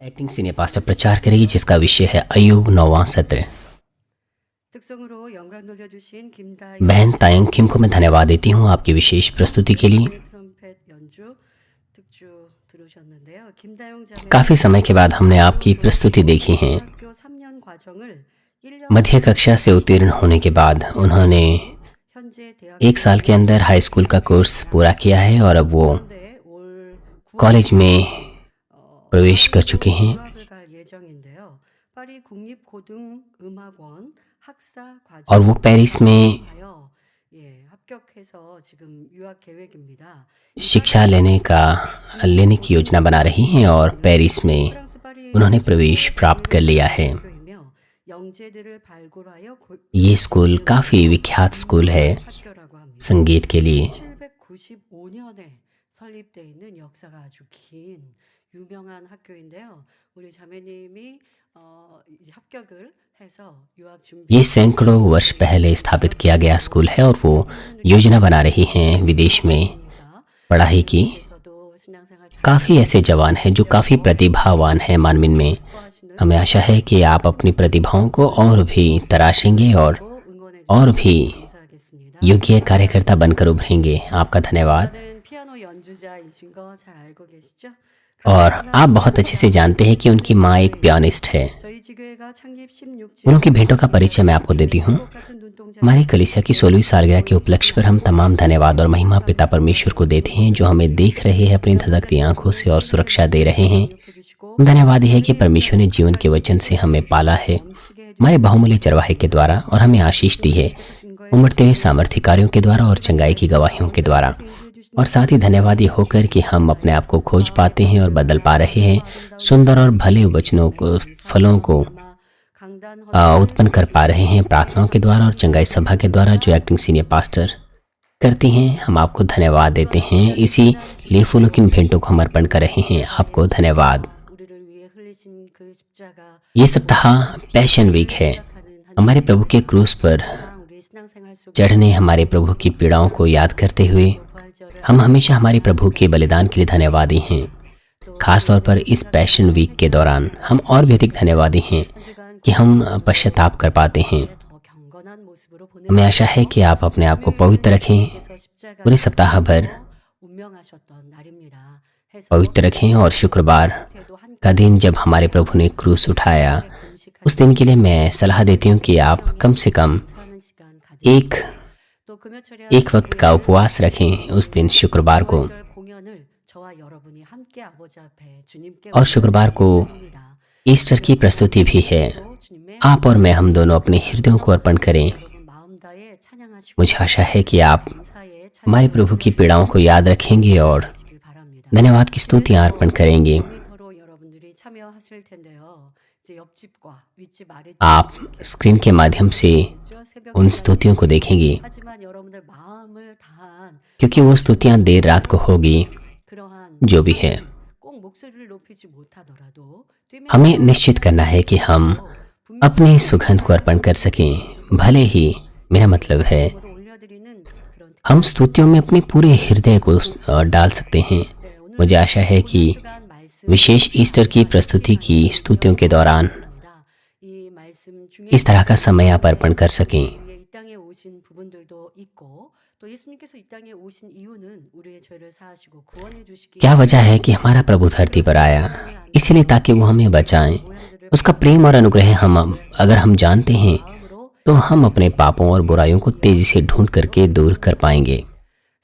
Acting senior pastor प्रचार करेगी जिसका विषय है अय्यूब 9वां सत्र। 특성으로 영광 돌려주신 बहन तायंग किम को मैं धन्यवाद देती हूँ आपकी विशेष प्रस्तुति के लिए। 트럼펫 연주 특주 들으셨는데요. 김다영 자매 काफ़ी समय के बाद हमने आपकी प्रस्तुति देखी है। 학교 3년 과정을 1년 मध्य कक्षा से उत्तीर्ण होने के बाद उन्होंने 현재 대학 1 साल के अंदर हाई स्कूल का कोर्स पूरा किया है और अब वो 올 कॉलेज में प्रवेश कर चुके हैं। 유학을 갈 예정인데요. 파리 국립고등음악원 학사 과정 और वो पेरिस में 합격해서 지금 유학 계획입니다. शिक्षा लेने की योजना बना रही हैं और पेरिस में 프랑스 파리에 उन्होंने प्रवेश प्राप्त कर लिया है। 학교이며 영재들을 발굴하여 ये स्कूल काफ़ी विख्यात स्कूल है 학교라고 합니다. संगीत के लिए। 795년에 설립되어 있는 역사가 아주 긴 유명한 학교인데요. 우리 자매님이 이제 합격을 해서 유학 준비 ये सैकड़ों वर्ष पहले स्थापित किया गया स्कूल है और वो योजना बना रही हैं विदेश में पढ़ाई की। 에서도 신앙생활 잘 काफ़ी ऐसे जवान हैं जो काफ़ी प्रतिभावान हैं मानवीन में। 하시는 हमें आशा है कि आप अपनी प्रतिभाओं को और भी तराशेंगे और 응원해 भी 주셔서 감사하겠습니다. योग्य कार्यकर्ता बनकर उभरेंगे। आपका धन्यवाद। 저는 피아노 연주자이신 거 잘 알고 계시죠? और आप बहुत अच्छे से जानते हैं कि उनकी माँ एक पियानिस्ट है। 저희 지교회가 창립 16주년 उनकी भेंटों का परिचय मैं आपको देती हूँ। 같은 눈동자 हमारी कलीसिया की 16वीं सालगिरह के उपलक्ष्य पर हम तमाम धन्यवाद और महिमा पिता परमेश्वर को देते हैं जो हमें देख रहे हैं अपनी धधकती आंखों से और सुरक्षा दे रहे हैं। 기억해 주시고 धन्यवाद यह है कि परमेश्वर ने जीवन के वचन से हमें पाला है हमारे बहुमूल्य चरवाहे के द्वारा और हमें आशीष दी है उमड़ते हुए सामर्थ्य कार्यों के द्वारा और चंगाई की गवाहियों के द्वारा। और साथ ही धन्यवाद ये होकर कि हम अपने आप को खोज पाते हैं और बदल पा रहे हैं, सुंदर और भले वचनों को फलों को 강단 उत्पन्न कर पा रहे हैं प्रार्थनाओं के द्वारा और चंगाई सभा के द्वारा जो एक्टिंग सीनियर पास्टर करती हैं। हम आपको धन्यवाद देते हैं। इसी लिए फूलों की इन भेंटों को हम अर्पण कर रहे हैं। आपको धन्यवाद। 우리를 위해 흘리신 그 십자가 ये सप्ताह पैशन वीक है। हमारे प्रभु के क्रूस पर 우리 신앙생활 속 चढ़ने हमारे प्रभु की पीड़ाओं को याद करते हुए 부활절을 हम हमेशा हमारे प्रभु के बलिदान के लिए धन्यवादी हैं। खास तौर पर इस पैशन वीक के दौरान हम और भी अधिक धन्यवादी हैं कि हम पश्चाताप कर पाते हैं। 더 경건한 모습으로 हमें आशा है कि आप अपने आप को पवित्र रखें, 보내서 십자가 पूरे सप्ताह भर 운명하셨던 날입니다. 해서 पवित्र रखें। और शुक्रवार 태도 한 का दिन जब हमारे प्रभु ने क्रूस उठाया उस दिन के लिए मैं सलाह देती हूँ कि आप कम से कम 사는 시간 가지고 또 금요철에 एक वक्त का उपवास रखें उस दिन शुक्रवार को। 부활절 공연을 저와 여러분이 함께 아버지 앞에 주님께 और शुक्रवार को 올립니다. ईस्टर की प्रस्तुति भी है। 또 주님의 आप और मैं हम दोनों अपने हृदयों को अर्पण करें। 여러분 마음 다해 찬양하시고 मुझे आशा है कि आप 사에 हमारे प्रभु की पीड़ाओं को याद रखेंगे और 찬양하시길 바랍니다. धन्यवाद की स्तुतियां अर्पण करेंगे। 모니터로 여러분들이 참여하실 텐데요. 이제 옆집과 윗집 아랫집 आप स्क्रीन के माध्यम से 새벽 उन स्तुतियों को देखेंगे 하지만 여러분들 마음을 다한 क्योंकि वो स्तुतियां देर रात को होगी। 그러한 जो भी है 꼭 목소리를 높이지 못하더라도 हमें निश्चित करना है कि हम अपनी सुगंध को अर्पण कर सकें। भले ही मेरा मतलब है 올려드리는 그런 हम स्तुतियों में अपने पूरे हृदय को डाल सकते हैं। मुझे आशा है कि 특별한 말씀 विशेष ईस्टर की प्रस्तुति की स्तुतियों के दौरान 이 말씀 중에 इस तरह का समय आप अर्पण कर सकें। 우리의 이 땅에 오신 부분들도 있고 또 예수님께서 이 땅에 오신 이유는 우리의 죄를 사하시고 구원해 주시기 क्या वजह है कि हमारा प्रभु धरती पर आया? इसलिए ताकि वो हमें बचाएं। उसका प्रेम और अनुग्रह अगर हम जानते हैं 마음으로 तो हम अपने पापों और बुराइयों को तेजी से ढूंढ करके दूर कर पाएंगे।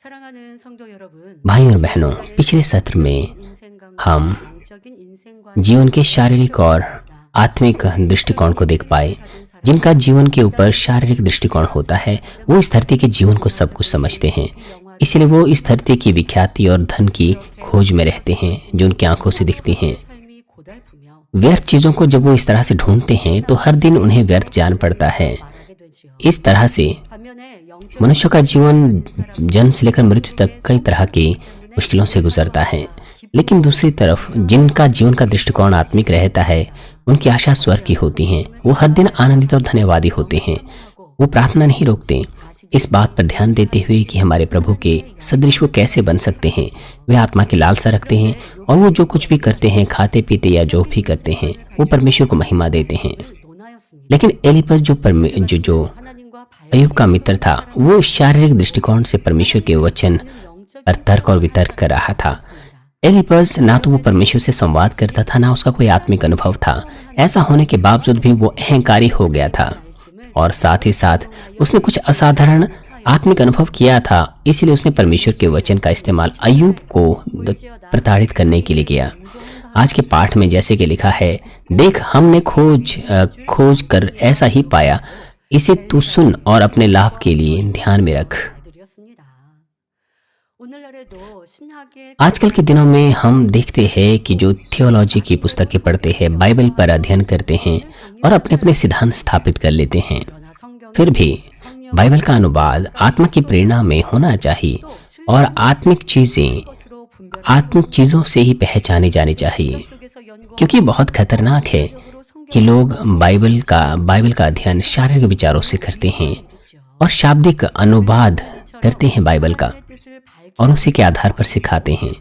사랑하는 성도 여러분 भाइयों और बहनों, पिछले सत्र में 인생관과 हम 영적인 인생관 जीवन के शारीरिक और आत्मिक दृष्टिकोण को देख पाए। जिनका जीवन के ऊपर शारीरिक दृष्टिकोण होता है वो इस धरती के जीवन को सब कुछ समझते हैं। इसलिए वो इस धरती की विख्याति और धन की खोज में रहते हैं जो उनकी आंखों से दिखती हैं। 삶이 고달프며 व्यर्थ चीजों को जब वो इस तरह से ढूंढते हैं तो हर दिन उन्हें व्यर्थ जान पड़ता है। 말하게 되지요. इस तरह से 반면에 영적 मनुष्य का जीवन जन्म से लेकर मृत्यु तक कई तरह की मुश्किलों से गुजरता है। लेकिन दूसरी तरफ जिनका जीवन का दृष्टिकोण आत्मिक रहता है उनकी आशा स्वर्ग की होती हैं। वो हर दिन आनंदित और धन्यवादी होते हैं। वो प्रार्थना नहीं रोकते, इस बात पर ध्यान देते हुए कि हमारे प्रभु के सदृश वो कैसे बन सकते हैं। वे आत्मा की लालसा रखते हैं और वो जो कुछ भी करते हैं, खाते पीते या जो भी करते हैं, वो परमेश्वर को महिमा देते हैं। लेकिन एलिपज जो अय्यूब का मित्र था, वो शारीरिक दृष्टिकोण से परमेश्वर के वचन पर तर्क और वितर्क कर रहा था। एलिपज ना तो वो परमेश्वर से संवाद करता था, ना उसका कोई आत्मिक अनुभव था। ऐसा होने के बावजूद भी वो अहंकारी हो गया था और साथ ही साथ उसने कुछ असाधारण आत्मिक अनुभव किया था। इसलिए उसने परमेश्वर के वचन का इस्तेमाल अय्यूब को प्रताड़ित करने के लिए किया। आज के पाठ में जैसे कि लिखा है, देख हमने खोज कर ऐसा ही पाया, इसे तू सुन और अपने लाभ के लिए ध्यान में रख। आजकल के दिनों में हम देखते हैं कि जो थियोलॉजी की पुस्तकें पढ़ते हैं, बाइबल पर अध्ययन करते हैं और अपने अपने सिद्धांत स्थापित कर लेते हैं। फिर भी बाइबल का अनुवाद आत्मा की प्रेरणा में होना चाहिए और आत्मिक चीजों से ही पहचानी जानी चाहिए, क्योंकि बहुत खतरनाक है कि लोग बाइबल का अध्ययन शारीरिक विचारों से करते हैं और शाब्दिक अनुवाद करते हैं बाइबल का और उसी के आधार पर सिखाते हैं।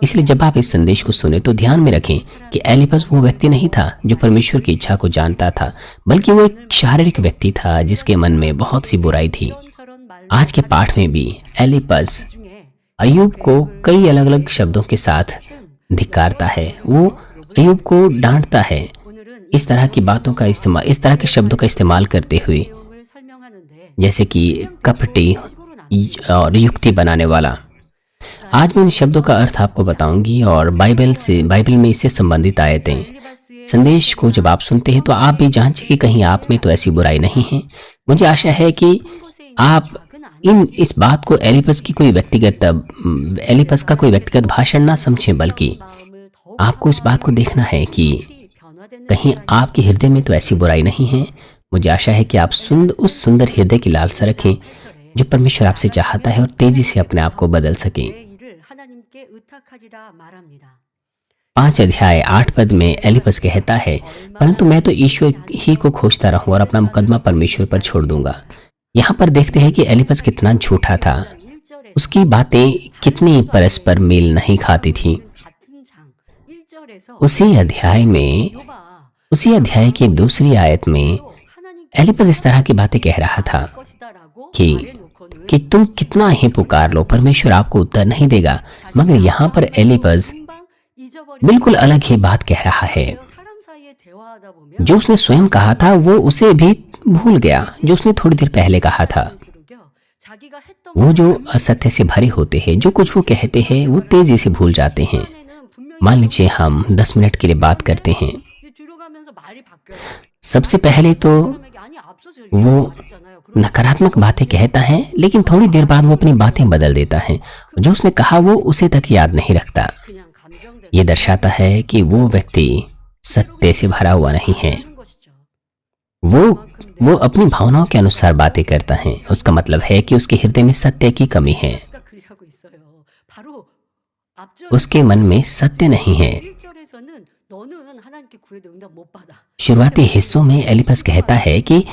इसलिए जब आप इस संदेश को सुने तो ध्यान में रखें कि एलिपज वो व्यक्ति नहीं था जो परमेश्वर की इच्छा को जानता था, बल्कि वो एक शारीरिक व्यक्ति था जिसके मन में बहुत सी बुराई थी। आज के पाठ में भी एलिपज अय्यूब को कई अलग अलग शब्दों के साथ धिक्कारता है। वो अय्यूब को डांटता है इस तरह के शब्दों का इस्तेमाल करते हुए, जैसे कि कपटी और युक्ति बनाने वाला। आज मैं इन शब्दों का अर्थ आपको बताऊंगी और बाइबल में इससे संबंधित आयतें। संदेश को जब आप सुनते हैं तो आप भी जांचें कि कहीं आप में तो ऐसी बुराई नहीं है। मुझे आशा है कि आप इस बात को एलिपस का कोई व्यक्तिगत भाषण ना समझें, बल्कि आपको इस बात को देखना है कि कहीं आपके हृदय में तो ऐसी बुराई नहीं है। मुझे आशा है कि आप उस सुंदर हृदय की लालसा रखें जो परमेश्वर आपसे चाहता है और तेजी से अपने आप को बदल सके। 5 अध्याय 8 पद में एलिपस कहता है, परंतु मैं तो ईश्वर ही को खोजता रहूं और अपना मुकदमा परमेश्वर पर छोड़ दूंगा। यहाँ पर देखते हैं कि एलिपस कितना झूठा था, उसकी बातें कितनी परस्पर मेल नहीं खाती थी। उसी अध्याय की दूसरी आयत में एलिपस इस तरह की बातें कह रहा था कि तुम कितना ही पुकार लो, परमेश्वर आपको उत्तर नहीं देगा। मगर यहाँ पर एलिपस बिल्कुल अलग ही बात कह रहा है। जो उसने स्वयं कहा था वो उसे भी भूल गया, जो उसने थोड़ी देर पहले कहा था। वो जो असत्य से भरे होते हैं, जो कुछ वो कहते हैं वो तेजी से भूल जाते हैं। मान लीजिए हम 10 मिनट के लिए बात करते हैं, सबसे पहले तो वो नकारात्मक बातें कहता है, लेकिन थोड़ी देर बाद वो अपनी बातें बदल देता है। जो उसने कहा वो उसे तक याद नहीं रखता। ये दर्शाता है कि वो व्यक्ति सत्य से भरा हुआ नहीं है। वो अपनी भावनाओं के अनुसार बातें करता है। उसका मतलब है कि उसके हृदय में सत्य की कमी है, उसके मन में सत्य नहीं है। शुरुआती हिस्सों में एलिपस कहता है कि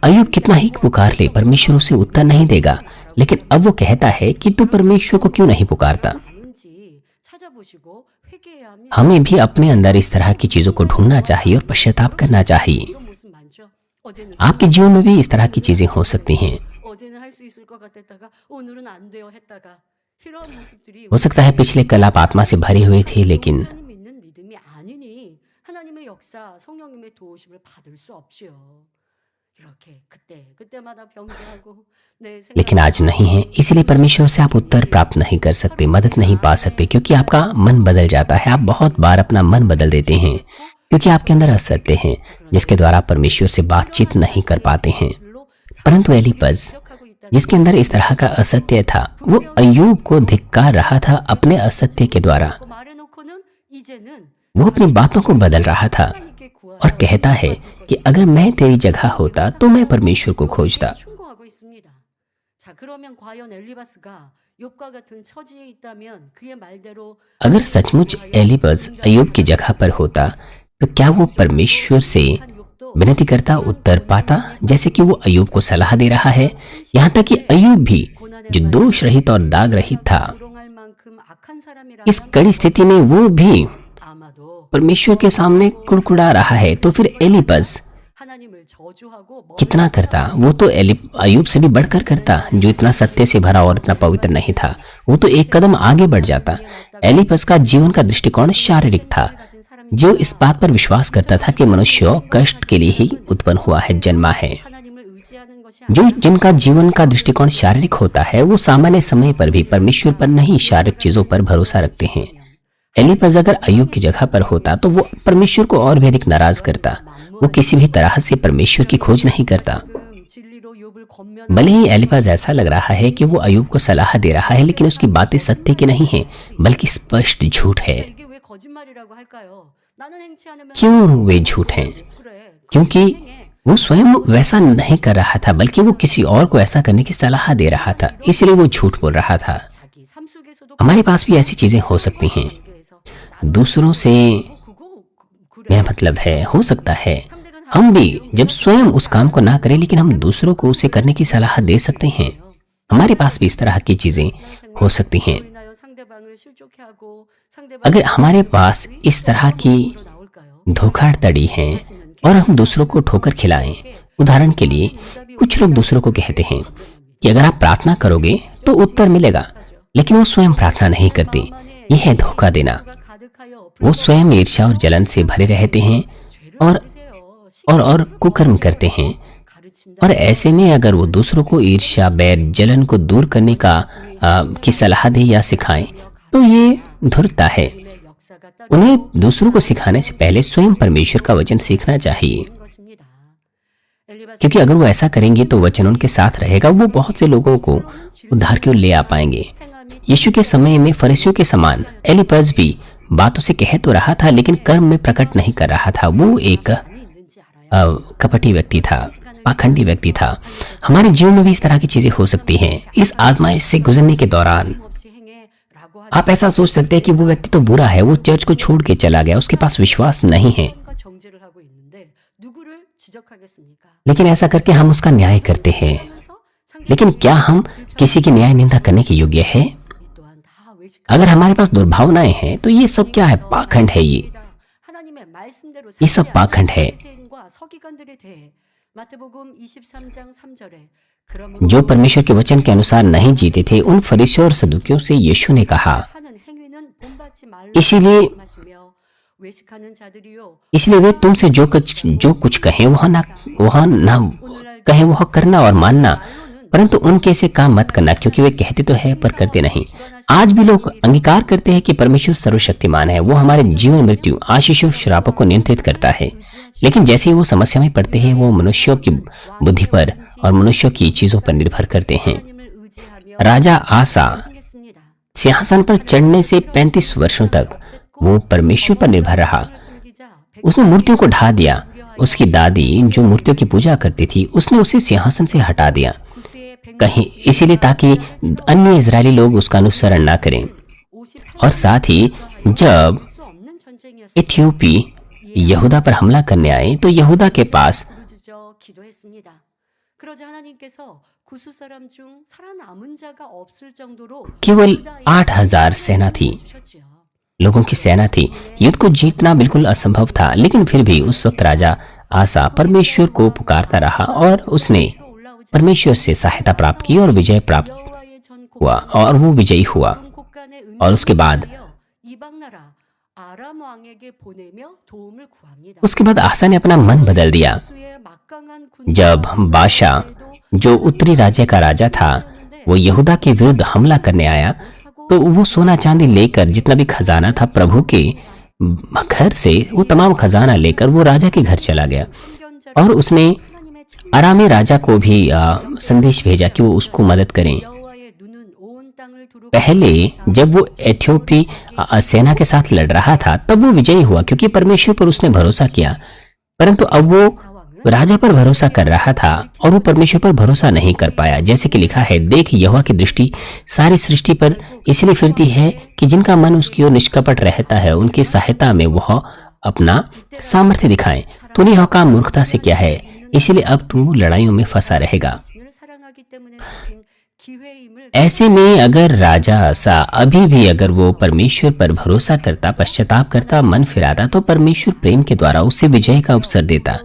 अय्यूब कितना ही पुकार ले, परमेश्वर उसे उत्तर नहीं देगा। लेकिन अब वो कहता है कि तू परमेश्वर को क्यों नहीं पुकारता। हमें भी अपने अंदर इस तरह की चीजों को ढूंढना चाहिए और पश्चाताप करना चाहिए। आपके जीवन में भी इस तरह की चीजें हो सकती हैं। हो सकता है पिछले कल आप आत्मा से भरे हुए थे, लेकिन आज नहीं है। इसलिए परमेश्वर से आप उत्तर प्राप्त नहीं कर सकते, मदद नहीं पा सकते, क्योंकि आपका मन बदल जाता है। आप बहुत बार अपना मन बदल देते हैं क्योंकि आपके अंदर असत्य है, जिसके द्वारा परमेश्वर से बातचीत नहीं कर पाते हैं। परंतु एलिपस, जिसके अंदर इस तरह का असत्य था, वो अय्यूब को धिक्कार रहा था अपने असत्य के द्वारा। वो अपनी बातों को बदल रहा था और कहता है कि अगर मैं तेरी जगह होता तो मैं परमेश्वर को खोजता। अगर सचमुच एलिपस अय्यूब की जगह पर होता तो क्या वो परमेश्वर से विनती करता, उत्तर पाता, जैसे कि वो अय्यूब को सलाह दे रहा है। यहाँ तक कि अय्यूब भी, जो दोष रहित और दाग रहित था, इस कड़ी स्थिति में वो भी परमेश्वर के सामने कुड़कुड़ा रहा है। तो फिर एलीपज कितना करता? वो तो अय्यूब से भी बढ़कर करता, जो इतना सत्य से भरा और इतना पवित्र नहीं था। वो तो एक कदम आगे बढ़ जाता। एलीपज का जीवन का दृष्टिकोण शारीरिक था, जो इस बात पर विश्वास करता था कि मनुष्य कष्ट के लिए ही उत्पन्न हुआ है, जन्मा है। जो जिनका जीवन का दृष्टिकोण शारीरिक होता है, वो सामान्य समय पर भी परमेश्वर पर नहीं, शारीरिक चीजों पर भरोसा रखते हैं। एलीपज अगर अय्यूब की जगह पर होता तो वो परमेश्वर को और भी अधिक नाराज करता। वो किसी भी तरह से परमेश्वर की खोज नहीं करता। भले ही एलीपज ऐसा लग रहा है कि वो अय्यूब को सलाह दे रहा है, लेकिन उसकी बातें सत्य की नहीं है, बल्कि स्पष्ट झूठ है। क्यों वे झूठ हैं? क्योंकि वो स्वयं वैसा नहीं कर रहा था, बल्कि वो किसी और को ऐसा करने की सलाह दे रहा था, इसलिए वो झूठ बोल रहा था। हमारे पास भी ऐसी चीजें हो सकती हैं। दूसरों से, मेरा मतलब है, हो सकता है हम भी जब स्वयं उस काम को ना करें, लेकिन हम दूसरों को उसे करने की सलाह दे सकते हैं। हमारे पास भी इस तरह की चीजें हो सकती हैं। अगर हमारे पास इस तरह की धोखाधड़ी है और हम दूसरों को ठोकर खिलाएं, उदाहरण के लिए कुछ लोग दूसरों को कहते हैं कि अगर आप प्रार्थना करोगे तो उत्तर मिलेगा, लेकिन वो स्वयं प्रार्थना नहीं करते। यह है धोखा देना। वो स्वयं ईर्ष्या और जलन से भरे रहते हैं और कुकर्म करते हैं। और ऐसे में अगर वो दूसरों को ईर्ष्या, बैर, जलन को दूर करने की सलाह दे या सिखाएं, तो ये धूर्तता है। उन्हें दूसरों को सिखाने से पहले स्वयं परमेश्वर का वचन सीखना चाहिए, क्योंकि अगर वो ऐसा करेंगे तो वचन उनके साथ रहेगा। वो बहुत से लोगों को उद्धार की ओर ले आ पाएंगे। यीशु के समय में फरीसियों के समान एलीपज भी बातों से कह तो रहा था, लेकिन कर्म में प्रकट नहीं कर रहा था। वो एक कपटी व्यक्ति था, पाखंडी व्यक्ति था। हमारे जीवन में भी इस तरह की चीजें हो सकती हैं। इस आजमाइश से गुजरने के दौरान आप ऐसा सोच सकते हैं कि वो व्यक्ति तो बुरा है, वो चर्च को छोड़ के चला गया, उसके पास विश्वास नहीं है, लेकिन ऐसा करके हम उसका न्याय करते हैं। लेकिन क्या हम किसी की न्याय निंदा करने के योग्य है? अगर हमारे पास दुर्भावनाएं हैं तो ये सब क्या है? पाखंड है। ये सब पाखंड है। जो परमेश्वर के वचन के अनुसार नहीं जीते थे, उन फरीसियों और सदूकियों से यीशु ने कहा, इसलिए वे तुमसे जो कुछ कहें वह ना कहें वह करना और मानना, परंतु उनके से काम मत करना, क्योंकि वे कहते तो है पर करते नहीं। आज भी लोग अंगीकार करते हैं कि परमेश्वर सर्वशक्तिमान है, वो हमारे जीवन, मृत्यु, आशीष और श्रापों को नियंत्रित करता है, लेकिन जैसे ही वो समस्या में पड़ते हैं, वो मनुष्यों की बुद्धि पर और मनुष्यों की चीजों पर निर्भर करते हैं। राजा आसा सिंहासन पर चढ़ने से 35 वर्षों तक वो परमेश्वर पर निर्भर रहा। उसने मूर्तियों को ढा दिया। उसकी दादी जो मूर्तियों की पूजा करती थी, उसने उसे सिंहासन से हटा दिया, कहीं इसीलिए ताकि अन्य इजरायली लोग उसका अनुसरण ना करें। और साथ ही जब इथियोपी यहूदा पर हमला करने आए, तो यहूदा के पास केवल 8,000 सेना थी, लोगों की सेना थी। युद्ध को जीतना बिल्कुल असंभव था, लेकिन फिर भी उस वक्त राजा आसा परमेश्वर को पुकारता रहा और उसने परमेश्वर से सहायता प्राप्त की और विजय प्राप्त हुआ, और वो विजयी हुआ। और उसके बाद आसा ने अपना मन बदल दिया। जब बादशाह, जो उत्तरी राज्य का राजा था, वो यहूदा के विरुद्ध हमला करने आया, तो वो सोना चांदी लेकर, जितना भी खजाना था प्रभु के घर से, वो तमाम खजाना लेकर वो राजा के घर चला गया। और उसने अरामी राजा को भी संदेश भेजा कि वो उसको मदद करें। पहले जब वो इथियोपी सेना के साथ लड़ रहा था, तब वो विजयी हुआ, क्योंकि परमेश्वर पर उसने भरोसा किया। परंतु अब वो राजा पर भरोसा कर रहा था और वो परमेश्वर पर भरोसा नहीं कर पाया। जैसे कि लिखा है, देख यहोवा की दृष्टि सारी सृष्टि पर इसलिए फिरती है कि जिनका मन उसकी ओर निष्कपट रहता है, उनकी सहायता में वह अपना सामर्थ्य दिखाएं। तूने यह काम मूर्खता से किया है, इसलिए अब तू लड़ाइयों में फंसा रहेगा। 당신을 사랑하기 때문에 주신 기회임을 ऐसे में अगर राजा आसा अभी भी अगर वो परमेश्वर पर भरोसा करता, पश्चाताप करता, मन फिराता, तो परमेश्वर प्रेम के द्वारा उसे विजय का अवसर देता।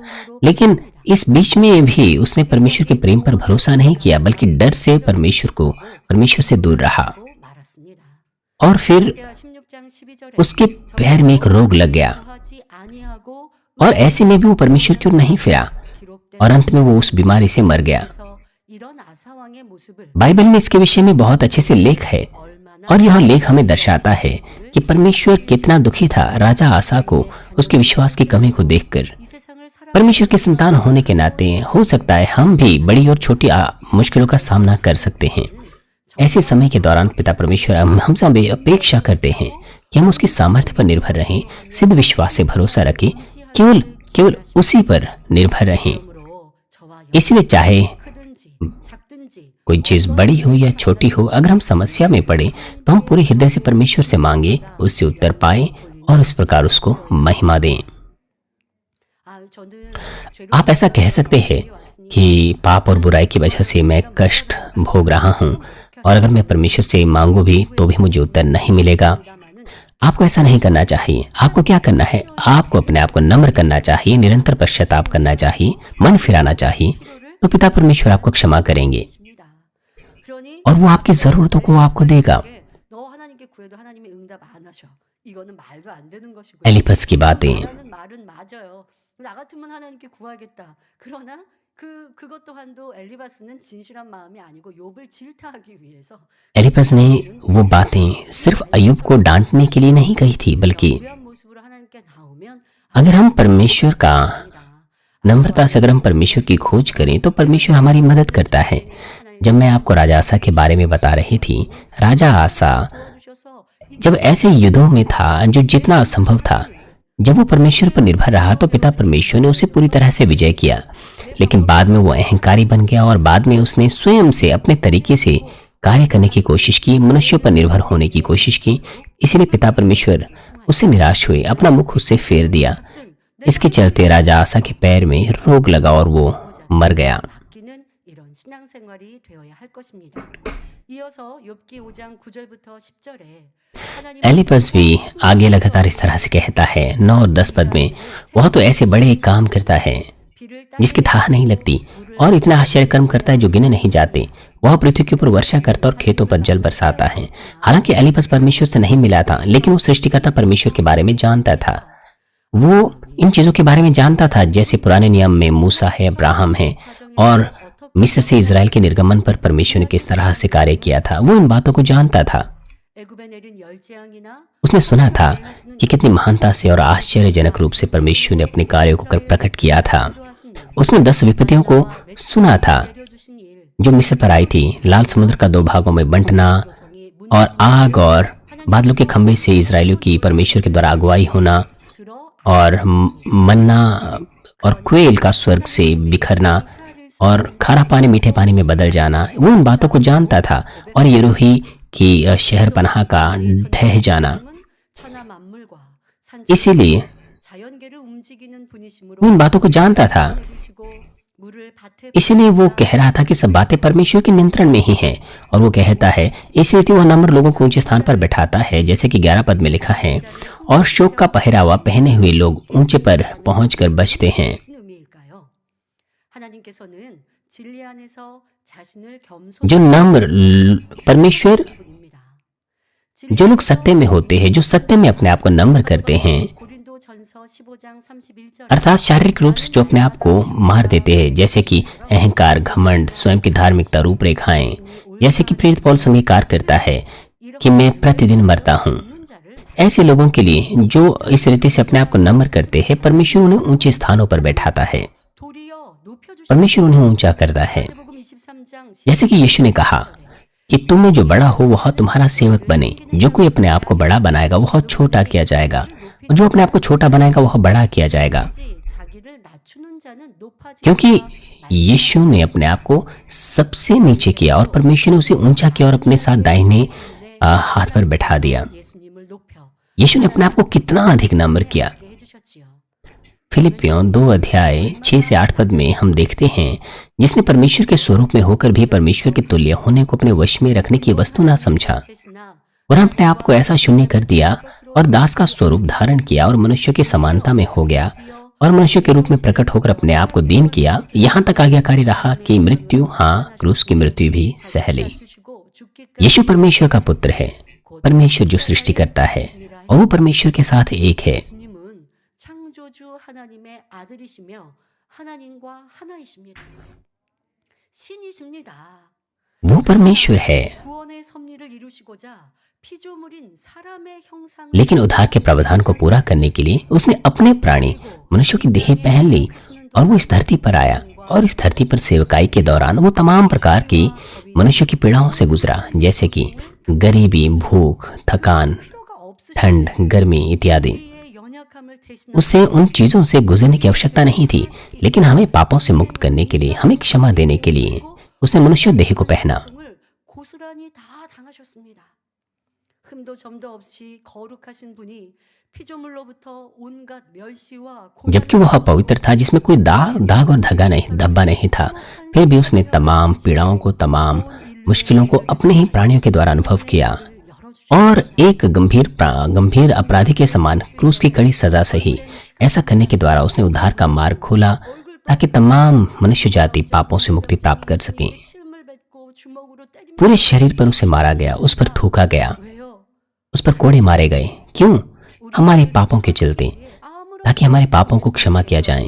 लेकिन इस बीच में भी उसने परमेश्वर के प्रेम पर भरोसा नहीं किया, बल्कि डर से परमेश्वर से दूर रहा। 또 말았습니다. और फिर 그때가 16장 12절에 उसके पैर में एक रोग लग गया, 하지 아니하고 और ऐसे में भी वो परमेश्वर की ओर नहीं फिरा, 기록된 और अंत में वो उस बीमारी से मर गया। 그래서 이런 아사 왕의 모습을 बाइबल में इसके विषय में बहुत अच्छे से लेख है, 얼마나 और यह लेख हमें दर्शाता है कि परमेश्वर कितना दुखी था राजा आसा को उसके विश्वास की कमी को देखकर। 이 세상을 살아 परमेश्वर के संतान होने के नाते हो सकता है हम भी बड़ी और छोटी मुश्किलों का सामना कर सकते हैं। ऐसे समय के दौरान पिता परमेश्वर हमसे अपेक्षा करते हैं कि हम उसकी सामर्थ्य पर निर्भर रहें, सिद्ध विश्वास से भरोसा रखें, केवल उसी पर निर्भर रहें। 마음으로 저와 इसलिए चाहे 크든지 작든지 कोई चीज बड़ी हो या छोटी हो, अगर हम समस्या में पड़े तो हम पूरे हृदय से परमेश्वर से मांगे, उससे उत्तर पाए और इस प्रकार उसको महिमा दें। 저는 आप ऐसा कह सकते हैं कि पाप और बुराई की वजह से मैं कष्ट भोग रहा हूँ, और अगर मैं परमेश्वर से मांगू भी तो भी मुझे उत्तर नहीं मिलेगा। आपको ऐसा नहीं करना चाहिए। आपको क्या करना है? आपको अपने आप को नम्र करना चाहिए, निरंतर पश्चाताप करना चाहिए, मन फिराना चाहिए, तो पिता परमेश्वर आपको क्षमा करेंगे 있습니다. 그러니 और वो आपकी जरूरतों को आपको देगा। 너 하나님께 구해도 하나님이 응답 안 하셔. 이거는 말도 안 되는 것이고요. एलिपस की बातें। 말하는 말은 맞아요. 나 같으면 하나님께 구하겠다. 그러나 그것 또한도 엘리바스는 진실한 마음이 아니고 욥을 질타하기 위해서 एलिपस ने वो बातें सिर्फ अय्यूब को डांटने के लिए नहीं कही थी, बल्कि 부유한 모습으로 하나님께 나오면 अगर हम परमेश्वर का नम्रता से अगर हम परमेश्वर की खोज करें तो परमेश्वर हमारी मदद करता है। जब मैं आपको राजा आसा के बारे में बता रही थी, राजा आसा 도와주셔서 जब ऐसे युद्धों में था जो जितना असंभव था, जब वो परमेश्वर पर निर्भर रहा तो पिता परमेश्वर ने उसे पूरी तरह से विजय किया। लेकिन बाद में वो अहंकारी बन गया और बाद में उसने स्वयं से अपने तरीके से कार्य करने की कोशिश की, मनुष्यों पर निर्भर होने की कोशिश की। इसलिए पिता परमेश्वर उससे निराश हुए, अपना मुख उससे फेर दिया। इसके चलते राजा आसा के पैर में रोग लगा और वो मर गया। 바뀌는 이런 신앙생활이 되어야 할 것입니다. 이어서 욥기 5장 9절부터 10절에 하나님 एलिपस भी आगे लगातार इस तरह से कहता है, 9 और 10 पद में, वह तो ऐसे बड़े काम करता है 비를 जिसकी था नहीं लगती, और इतना आश्चर्य कर्म करता है जो गिने नहीं जाते। वह पृथ्वी के ऊपर वर्षा करता और खेतों पर जल बरसाता है। हालांकि एलिपस परमेश्वर से नहीं मिला था, लेकिन वो सृष्टिकर्ता परमेश्वर के बारे में जानता था। वो इन चीजों के बारे में जानता था, जैसे पुराने नियम में मूसा है, अब्राहम है, और मिस्र से इजराइल के निर्गमन पर परमेश्वर ने किस तरह से कार्य किया था। वो इन बातों को जानता था। 애굽에 내린 열재앙이나 उसने सुना था कि कितनी महानता से और आश्चर्यजनक रूप से परमेश्वर ने अपने कार्यों को कर प्रकट किया था। उसने 10 विपत्तियों को सुना था 내려주신 일 जो मिस्र पर आई थी, लाल समुद्र का 2 भागों में बंटना, 백성이 और आग और बादलों के खंभे से इजराइलियों की परमेश्वर के द्वारा अगुवाई होना, 들어 और मन्ना और क्वेल का स्वर्ग से बिखरना, और खारा पानी मीठे पानी में बदल जाना। वो उन बातों को जानता था। और यरूही की शहर पनाह का ढह जाना। 천하 만물과 산 इसीलिए 자연계를 움직이는 분이심으로 वो उन बातों को जानता था। 내리시고 물을 밭에 इसलिए वो कह रहा था कि सब बातें परमेश्वर के नियंत्रण में ही हैं। और वो कहता है, इसलिए वो नम्र लोगों को ऊंचे स्थान पर बैठाता है, जैसे कि 11 पद में लिखा है, और शोक का पहरावा पहने हुए लोग ऊंचे पर पहुंचकर बचते हैं। 무슨 의미일까요? 하나님께서는 진리 안에서 자신을 जो नम्र परमेश्वर, 분입니다. जो लोग सत्य में होते हैं, जो सत्य में अपने आप को नम्र करते हैं, 고린도전서 15장 31절 अर्थात शारीरिक रूप से जो अपने आप को मार देते हैं, जैसे कि अहंकार, घमंड, स्वयं की धार्मिकता, रूपरेखाएं, जैसे कि प्रेरित पौलुस अंगीकार करता है कि मैं प्रतिदिन मरता हूँ। ऐसे लोगों के लिए जो इस रीति से अपने आप को नम्र करते हैं, परमेश्वर उन्हें ऊंचे स्थानों पर बैठाता है, 도리어 높여주시는 परमेश्वर उन्हें ऊंचा करता है। 마태복음 23장 जैसे कि यीशु ने कहा कि तुम में जो बड़ा हो वह तुम्हारा सेवक बने। जो कोई अपने आप को बड़ा बनाएगा वह छोटा किया जाएगा, और जो अपने आप को छोटा बनाएगा वह बड़ा किया जाएगा। 자기를 낮추는 자는 높아지고 क्योंकि यीशु ने अपने आप को सबसे नीचे किया और परमेश्वर ने उसे ऊंचा किया और अपने साथ दाहिने हाथ पर बैठा दिया। 예수님을 높여 यीशु ने अपने आप को कितना अधिक नम्र किया। 해주셨지요. फिलिपियों 2 अध्याय 6 से 8 पद में हम देखते हैं, जिसने परमेश्वर के स्वरूप में होकर भी परमेश्वर के तुल्य होने को अपने वश में रखने की वस्तु ना समझा और अपने आप को ऐसा शून्य कर दिया और दास का स्वरूप धारण किया और मनुष्य की समानता में हो गया और मनुष्य के रूप में प्रकट होकर अपने आप को दीन किया, यहाँ तक आज्ञाकारी रहा कि मृत्यु, हाँ क्रूस की मृत्यु भी सह ली। यीशु परमेश्वर का पुत्र है, परमेश्वर जो सृष्टि करता है और वो परमेश्वर के साथ एक है। 예수님은 창조주 하나님의 아들이시며 하나님과 하나이십니다. 신이십니다. वो परमेश्वर है, 구원의 섭리를 이루시고자 피조물인 사람의 형상을 लेकिन उद्धार के प्रावधान को पूरा करने के लिए उसने अपने प्राणी मनुष्यों की देह पहन ली और वो इस धरती पर आया और इस धरती पर सेवकाई के दौरान वो तमाम प्रकार की मनुष्यों की पीड़ाओं से गुजरा, जैसे कि गरीबी, भूख, थकान, 필요가 없으신 ठंड, गर्मी इत्यादि। 우리의 연약함을 대신하여 उससे उन चीजों से गुजरने की आवश्यकता नहीं थी, लेकिन हमें पापों से मुक्त करने के लिए, हमें क्षमा देने के लिए उसने मनुष्य देह को पहना। 고통을 고스란히 다 당하셨습니다. 흠도 점도 없이 거룩하신 분이 피조물로부터 온갖 멸시와 जबकि वह पवित्र था, जिसमें कोई दाग और धब्बा नहीं था, फिर भी उसने तमाम पीड़ाओं को, तमाम मुश्किलों को अपने ही प्राणियों के द्वारा अनुभव किया और एक गंभीर अपराधी के समान क्रूस की कड़ी सजा सही। ऐसा करने के द्वारा उसने उद्धार का मार्ग खोला ताकि तमाम मनुष्य जाति पापों से मुक्ति प्राप्त कर सके। 침을 뱉고 주먹으로 때리며 पूरे शरीर पर उसे मारा गया, उस पर थूका गया, 왜요? उस पर कोड़े मारे गए। क्यों? हमारे पापों के चलते, 아무런 ताकि हमारे पापों को क्षमा किया जाए।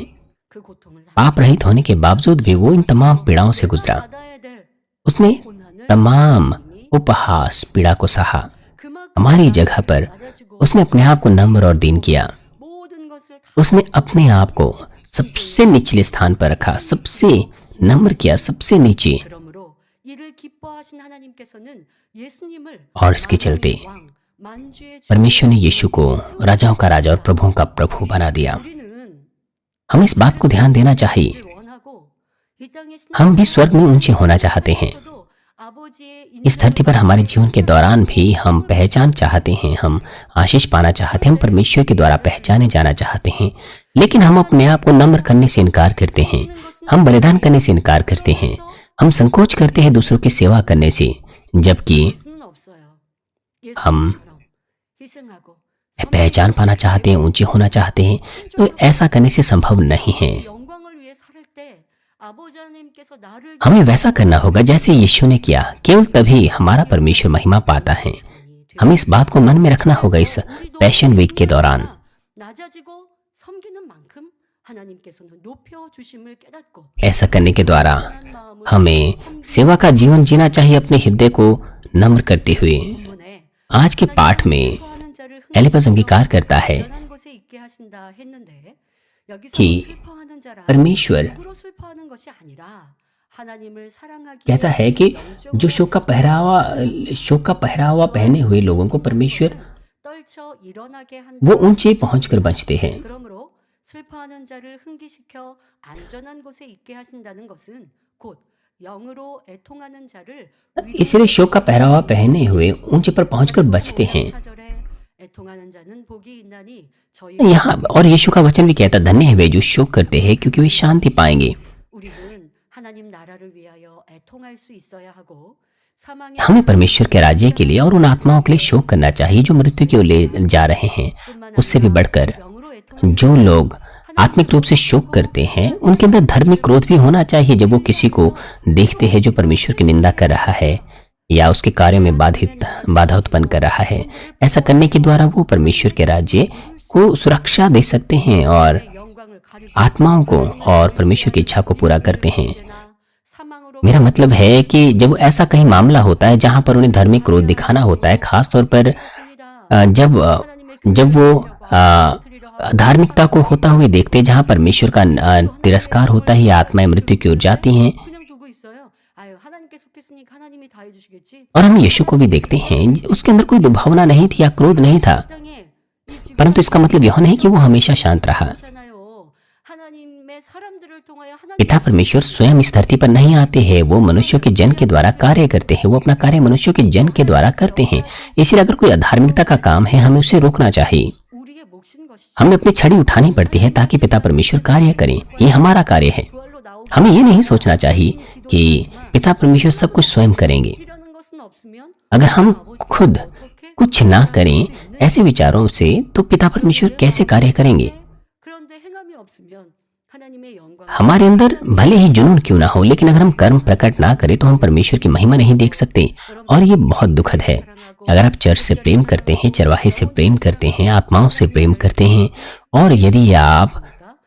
그 고통을 पाप रहित होने के बावजूद भी वो इन तमाम पीड़ाओं से गुजरा। 받아야 될 उसने 고난을 तमाम उपहास, पीड़ा को सहा। 그만큼 हमारी जगह पर 받아주고 उसने अपने आप को नम्र और दीन किया। 모든 것을 다 उसने अपने आप को सबसे निचले स्थान पर रखा, सबसे नम्र किया, सबसे नीचे। 그러므로 이를 기뻐하신 하나님께서는 예수님을 और इसके चलते 왕, 만주의 주 परमेश्वर ने यीशु को राजाओं का राजा और प्रभुओं का प्रभु बना दिया। 우리는 हमें इस बात को ध्यान देना चाहिए, 를 원하고 이 땅에 हम भी स्वर्ग में ऊंचे होना चाहते हैं। 신앙에서도 아버지의 इस धरती पर हमारे जीवन के दौरान भी हम पहचान चाहते हैं, हम आशीष पाना चाहते हैं, हम परमेश्वर के द्वारा पहचाने जाना चाहते हैं, लेकिन हम अपने आप को नम्र करने से इनकार करते हैं, हम बलिदान करने से इनकार करते हैं, हम संकोच करते हैं दूसरों की सेवा करने से, जबकि 수는 없어요. हम 예수님처럼 희생하고 पहचान पाना चाहते हैं, ऊंचे होना चाहते हैं, तो ऐसा करने से संभव नहीं है। 영광을 위해 살을 때 아버지 하나님께서 나를 हमें वैसा करना होगा जैसे यीशु ने किया, केवल तभी हमारा परमेश्वर महिमा पाता है। हमें इस बात को मन में रखना होगा इस पैशन वीक के दौरान। 낮아지고 섬기는 만큼 하나님께서는 높여 주심을 깨닫고 ऐसा करने के द्वारा 선한 마음으로 हमें सेवा का जीवन जीना चाहिए, अपने हृदय को नम्र करते हुए। 본문에 आज के पाठ में 슬퍼하는 자를 एलिपस अंगीकार करता है 안전한 곳에 있게 하신다 했는데 여기서 कि 슬퍼하는 자라 परमेश्वर 누구로 슬퍼하는 것이 아니라 하나님을 사랑하기에 कहता है कि जो शोक का पहरावा पहने हुए लोगों को परमेश्वर 떨쳐 일어나게 한다. वो ऊंचे पहुंचकर बचते हैं। 그러므로 슬퍼하는 자를 흥기시켜 안전한 곳에 있게 하신다는 것은 곧 영으로 애통하는 자를 इसलिए शोक का पहरावा पहने हुए ऊंचे पर पहुंचकर बचते हैं। 4절에 애통하는 자는 복이 있나니 저희 यहाँ और यीशु का वचन भी कहता, धन्य है वे जो शोक करते हैं क्योंकि वे शांति पाएंगे। 우리는 하나님 나라를 위하여 애통할 수 있어야 하고 사망의 हमें परमेश्वर के राज्य के लिए और उन आत्माओं के लिए शोक करना चाहिए जो मृत्यु की ओर ले जा रहे हैं। उससे भी बढ़कर 영으로 애통하는 जो लोग आत्मिक रूप से शोक करते हैं, उनके अंदर धार्मिक क्रोध भी होना चाहिए। जब वो किसी को देखते हैं जो परमेश्वर की निंदा कर रहा है या उसके कार्य में बाधा उत्पन्न कर रहा है, ऐसा करने के द्वारा वो परमेश्वर के राज्य को सुरक्षा दे सकते हैं और 영광을 가리고 आत्माओं को और परमेश्वर की इच्छा को पूरा करते हैं। 언제나 사망으로 मेरा मतलब है कि जब ऐसा कहीं मामला होता है जहां पर उन्हें धार्मिक क्रोध दिखाना होता है, खास तौर पर जब वो धार्मिकता को होता हुए देखते हैं, जहां परमेश्वर का तिरस्कार होता है या आत्माएं मृत्यु की ओर जाती हैं, 그냥 두고 있어요. 아유 하나님께 속했으니까 하나님이 다 해주시겠지. और हम यीशु को भी देखते हैं, उसके अंदर कोई दुर्भावना नहीं थी या क्रोध नहीं था, 땅에 이 지금 परंतु इसका मतलब यह नहीं कि वो हमेशा शांत रहा। 있잖아요. 하나님의 사람들을 통하여 하나님 पिता परमेश्वर स्वयं इस धरती पर नहीं आते हैं, वो मनुष्यों के जन के द्वारा कार्य करते हैं, वो अपना कार्य मनुष्यों के जन के द्वारा करते हैं। इसलिए अगर कोई अधार्मिकता का काम है, हमें उसे रोकना चाहिए। 우리의 몫인 것이죠. हमें अपनी छड़ी उठानी पड़ती है ताकि पिता परमेश्वर कार्य करें। ये हमारा कार्य है। 부활로 나오기 हमें ये नहीं सोचना चाहिए 기도는 कि 기도이지만 पिता परमेश्वर सब कुछ स्वयं करेंगे। 이라는 것은 없으면 अगर हम 아버지가 खुद 어떻게 कुछ ना 행할 수 करें 있는 ऐसे विचारों से तो पिता परमेश्वर कैसे कार्य करेंगे। 그런데 행함이 없으면 하나님의 영광을 हमारे अंदर भले ही जुनून क्यों ना हो, लेकिन अगर हम कर्म प्रकट ना करें तो हम परमेश्वर की महिमा नहीं देख सकते, और ये बहुत दुखद है। अगर आप चर्च से प्रेम करते हैं, चरवाहे से प्रेम करते हैं, आत्माओं से प्रेम करते हैं, और यदि आप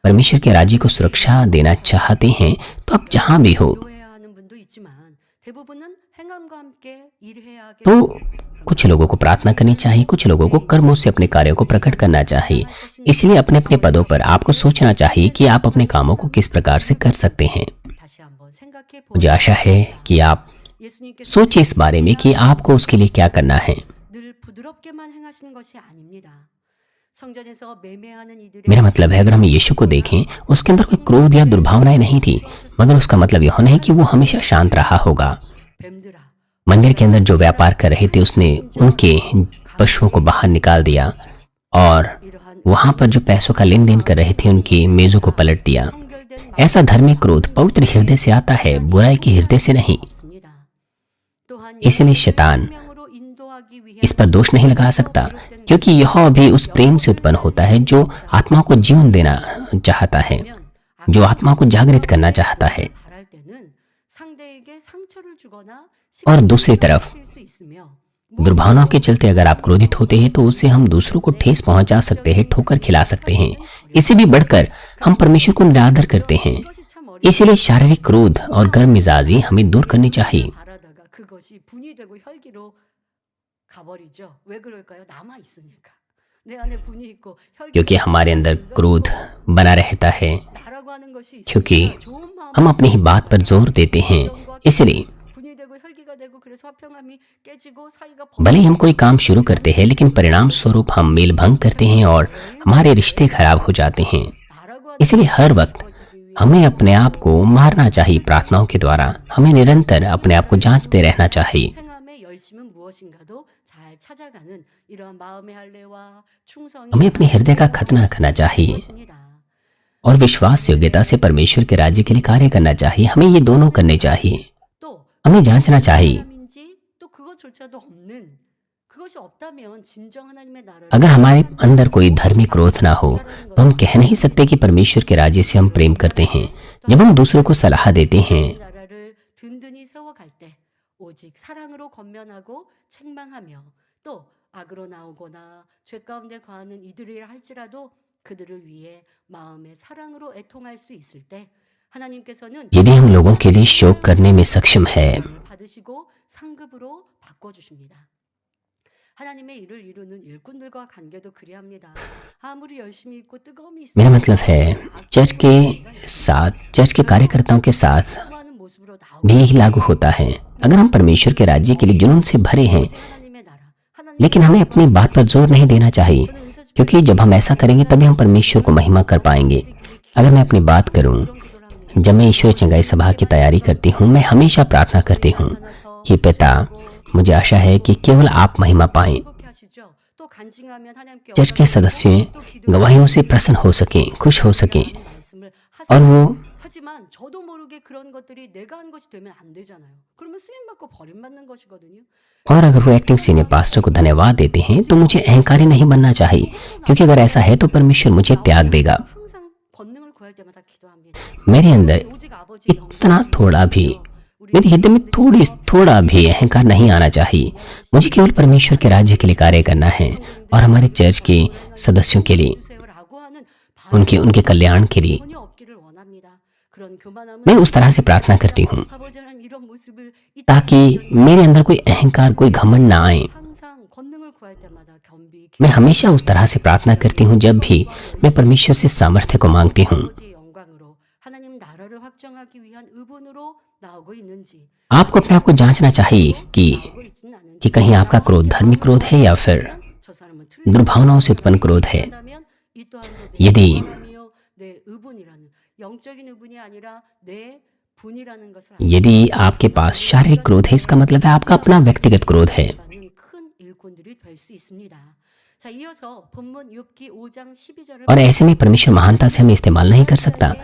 परमेश्वर के राज्य को सुरक्षा देना चाहते हैं, तो आप जहां भी हो, 기도해야 하는 분도 있지만 대부분은 행함과 함께 일해야 하게 तो कुछ लोगों को प्रार्थना करनी चाहिए, कुछ लोगों को कर्मों से अपने कार्यों को प्रकट करना चाहिए। इसलिए अपने अपने पदों पर आपको सोचना चाहिए कि आप अपने कामों को किस प्रकार से कर सकते हैं। 다시 한번 생각해 मुझे आशा है कि आप 예수님께서 सोचिए इस बारे में कि आपको उसके लिए क्या करना है। 늘 부드럽게만 행하시는 것이 아닙니다. 성전에서 매매하는 이들의 मेरा मतलब है, अगर हम यीशु को देखें, उसके अंदर कोई क्रोध या दुर्भावनाएं नहीं थी, मगर उसका मतलब यह नहीं कि वो हमेशा शांत रहा होगा। 뱀들아 मंदिर के अंदर जो व्यापार कर रहे थे, उसने उनके पशुओं को बाहर निकाल दिया, और 이러한 वहां पर जो पैसों का लेन देन कर रहे थे, उनकी मेजों को पलट दिया। 성결된 ऐसा धार्मिक क्रोध पवित्र हृदय से आता है, बुराई के हृदय से नहीं। 없습니다. 또한 इसलिए शैतान 명으로 인도하기 위해 इस पर दोष नहीं लगा सकता, क्योंकि यह भी उस प्रेम से उत्पन्न होता है जो आत्मा को जीवन देना चाहता है, जो आत्मा को जागृत करना चाहता है। 바랄 때는 상대에게 상처를 주거나 और दूसरी तरफ 시킬 수 있으며 दुर्भावनाओं के चलते अगर आप क्रोधित होते हैं तो उससे हम दूसरों को ठेस पहुंचा सकते हैं, ठोकर खिला सकते हैं। इससे भी बढ़कर हम परमेश्वर को निरादर करते हैं। 이것이 참 어려운 इसलिए शारीरिक क्रोध और गर्म मिजाजी हमें दूर करनी चाहिए। 바라다가 그것이 분이 되고 혈기로 가버리죠. 왜 그럴까요? 남아 있으니까. 내 안에 분이 있고 혈기 क्योंकि हमारे अंदर क्रोध बना रहता है, 나라고 하는 것이 क्योंकि 있으니까 좋은 마음 हम अपनी ही बात पर जोर देते हैं। इसलिए 분이 되고 혈기가 되고 그래서 화평함이 깨지고 사이가 भले ही हम कोई काम शुरू करते हैं, लेकिन परिणाम स्वरूप हम मेल भंग करते हैं और हमारे रिश्ते खराब हो जाते हैं। 나라고 하는 इसलिए हर वक्त हमें अपने आप को मारना चाहिए प्रार्थनाओं के द्वारा। हमें निरंतर अपने आप को जांचते रहना चाहिए। 행함의 열심은 무엇인가도 잘 찾아가는 이러한 마음의 할례와 충성이 हमें अपने हृदय का खतना करना चाहिए 것입니다. और विश्वास योग्यता से परमेश्वर के राज्य के लिए कार्य करना चाहिए। हमें ये दोनों करने चाहिए। 또 हमें जांचना चाहिए। 사람인지 또 그것조차도 없는 그것이 없다면 진정 하나님의 나라를 अगर हमारे अंदर कोई धार्मिक क्रोध ना हो तो हम कह नहीं सकते कि परमेश्वर के राज्य से हम प्रेम करते हैं। जब हम दूसरों को सलाह देते हैं, 나라를 든든히 세워갈 때 오직 사랑으로 권면하고 책망하며 또 악으로 나오거나 죄 가운데 거하는 이들이라 할지라도 그들을 위해 마음의 사랑으로 애통할 수 있을 때 하나님께서는 यदि हम लोगों के लिए शोक करने में सक्षम है, 받으시고 상급으로 바꿔주십니다. 하나님의 일을 이루는 일꾼들과 관계도 그리합니다. 아무리 열심히 있고 뜨거움이 있어도 मेरा मतलब है चर्च के साथ, चर्च के कार्यकर्ताओं के साथ 수많은 모습으로 나오고 भी यही लागू होता है। अगर हम परमेश्वर के राज्य के लिए जुनून से भरे हैं, 하나님의 나라, 하나님 लेकिन हमें अपनी बात पर जोर नहीं देना चाहिए, क्योंकि जब हम ऐसा करेंगे तभी हम परमेश्वर को महिमा कर पाएंगे। अगर मैं अपनी बात करूं, जब मैं ईश्वर चंगाई सभा की तैयारी करती हूं, मैं हमेशा प्रार्थना करती हूं कि पिता, मुझे आशा है कि केवल आप महिमा पाएं। 행복해 하시죠. 또 간증하면 하나님께 चर्च के सदस्य गवाहियों से प्रसन्न हो सकें, खुश हो सकें, 말씀을 और वो 하지만 저도 모르게 그런 것들이 내가 한 것이 되면 안 되잖아요. 그러면 쓰임 받고 버림받는 것이거든요. और अगर वो एक्टिंग सीनियर पास्टर को धन्यवाद देते हैं तो मुझे अहंकारी नहीं बनना चाहिए, क्योंकि अगर ऐसा है तो परमेश्वर मुझे त्याग देगा। 항상 권능을 구할 때마다 기도합니다. मेरे अंदर 오직 아버지의 इतना थोड़ा भी, मेरे हृदय में थोड़ा भी अहंकार नहीं आना चाहिए। मुझे केवल परमेश्वर के राज्य के लिए कार्य करना है और हमारे चर्च के सदस्यों के लिए, 세워라고 하는 उनके कल्याण के लिए। 전혀 없기를 원합니다. 그런 교만함은 मैं उस तरह से प्रार्थना करती हूँ 아버지 하나님 이런 모습을 ताकि मेरे अंदर कोई अहंकार, कोई घमंड ना आए। 항상 권능을 구할 때마다 겸비 मैं हमेशा उस तरह से प्रार्थना करती हूँ जब भी मैं परमेश्वर से सामर्थ्य को मांगती हूँ। 아버지의 영광으로 하나님 나라를 확정하기 위한 의본으로 나오고 있는지 आपको अपने आप को जांचना चाहिए 나오고 있지는 않은지 कि कहीं आपका क्रोध धार्मिक क्रोध है या फिर 저 사람은 틀린 दुर्भावनाओं से उत्पन्न क्रोध है। 한다면 이 또한도 내 यदि 마음이요 내 의분이라는 영적인 의분이 아니라 내 분이라는 것을 यदि आपके पास शारीरिक क्रोध है, इसका मतलब है आपका अपना व्यक्तिगत क्रोध है। 받는 큰 일꾼들이 될 수 있습니다. 자, 이어서 본문 욥기 5장 12절을 और ऐसे में परमेश्वर महानता से हमें इस्तेमाल नहीं कर सकता।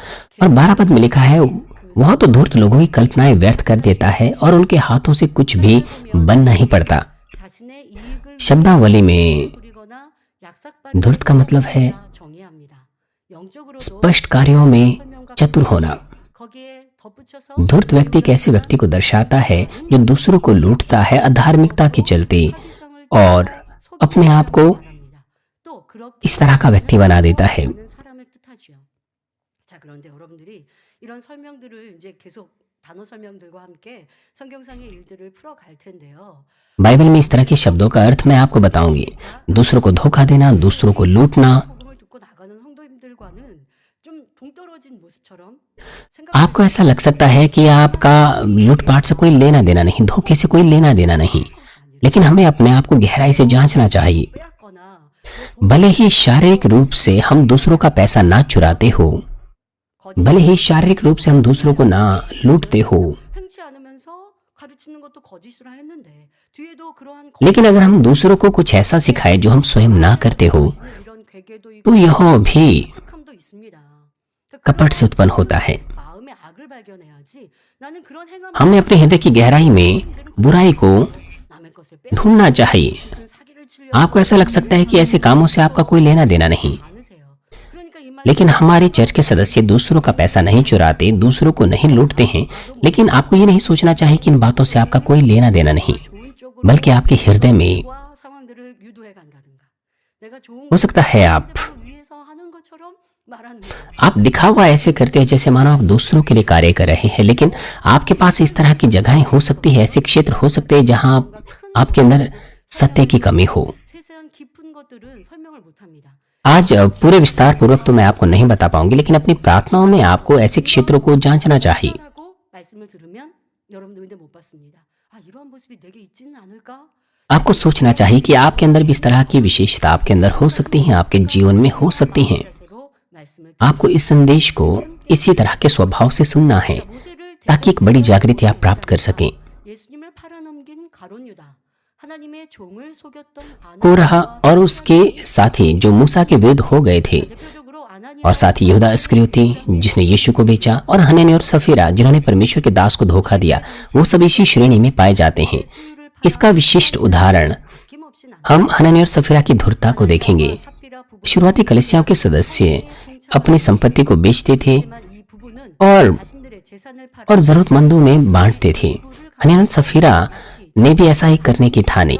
और 12 पद में लिखा है, वह तो धूर्त लोगों की कल्पनाएं व्यर्थ कर देता है और उनके हाथों से कुछ भी बन नहीं पड़ता। 자신의 이익을 शब्दावली में 부리거나 약삭빠르게 धूर्त का मतलब है 정의합니다. 영적으로도 स्पष्ट कार्यों में चतुर होना। 거기에 덧붙여서 धूर्त व्यक्ति एक ऐसे व्यक्ति को दर्शाता है जो दूसरों को लूटता है अधार्मिकता के चलते और अपने आप को 또 그렇게 इस तरह का व्यक्ति बना देता है। 하는 사람을 뜻하죠. 자, 그런데 여러분들이 이런 설명들을 이제 계속 단어 설명들과 함께 성경상의 일들을 풀어갈 텐데요. बाइबल में इस तरह के शब्दों का अर्थ मैं आपको बताऊंगी। दूसरों को धोखा देना, दूसरों को लूटना। 복음을 듣고 나가는 성도님들과는 좀 동떨어진 모습처럼 आपको ऐसा लग सकता है कि आपका लूटपाट से कोई लेना देना नहीं, धोखे से कोई लेना देना नहीं, लेकिन हमें अपने आप को गहराई से जांचना चाहिए। 빼앗거나 भले ही शारीरिक रूप से हम दूसरों का पैसा ना चुराते हो, भले ही शारीरिक रूप से हम दूसरों को ना लूटते हो, 행치 않으면서 가르치는 것도 거짓으로 했는데 뒤에도 그러한 लेकिन अगर हम दूसरों को कुछ ऐसा सिखाए जो हम स्वयं ना करते हो, 이런 괴계도 있고 तो यह भी 착함도 있습니다. कपट से उत्पन्न होता है। 마음의 악을 발견해야지. 나는 그런 행함 हमें अपने हृदय की गहराई में बुराई को 남의 것을 빼 ढूंढना चाहिए। 무슨 사기를 치려고 आपको ऐसा लग सकता है कि ऐसे कामों से आपका कोई लेना देना नहीं, 않으세요. 그러니까 이 말 लेकिन हमारे चर्च के सदस्य दूसरों का पैसा नहीं चुराते, दूसरों को नहीं लूटते हैं। लेकिन आपको ये नहीं सोचना चाहिए कि इन बातों से आपका कोई लेना देना नहीं, 좋은 쪽으로 बल्कि आपके हृदय में 와 상황들을 유도해 간다든가. 내가 좋은 हो सकता है आप 것들을 위해서 하는 것처럼 말하는 거예요. आप दिखावा ऐसे करते हैं जैसे मानो आप दूसरों के लिए कार्य कर रहे हैं, लेकिन आपके पास इस तरह की जगहें हो सकती है, ऐसे क्षेत्र हो सकते हैं जहां आपके अंदर सत्य की कमी हो। 세세한 깊은 것들은 설명을 못 합니다. आज पूरे विस्तार पूर्वक तो मैं आपको नहीं बता पाऊंगी, लेकिन अपनी प्रार्थनाओं में आपको ऐसे क्षेत्रों को जांचना चाहिए। 하고 말씀을 들으면 여러분들 근데 못 봤습니다. 아, 이러한 모습이 내게 있지는 않을까? आपको सोचना चाहिए कि आपके अंदर भी इस तरह की विशेषता आपके अंदर हो सकती हैं, आपके जीवन में हो सकती हैं। 자세로 말씀을 आपको इस संदेश को इसी तरह के स्वभाव से सुनना है 모세를 ताकि एक बड़ी जागृति आप प्राप्त कर सकें। 예수님을 팔아넘긴 가룟 유다 하나님의 종을 속였던 कोरह और उसके साथी जो मूसा के विरुद्ध हो गए थे, 대표적으로 और साथ ही यहूदा इस्करियोती जिसने यीशु को बेचा, और हनन्याह और सफीरा जिन्होंने परमेश्वर के दास को धोखा दिया, वो सब इसी श्रेणी में पाए जाते हैं। इसका विशिष्ट उदाहरण हम हनन्याह और सफीरा की धूर्तता को देखेंगे। शुरुआती कलीसियाओं के सदस्य अपनी संपत्ति को बेचते थे और जरूरतमंदों में बांटते थे। हनन्याह और सफीरा ने भी ऐसा ही करने की ठानी,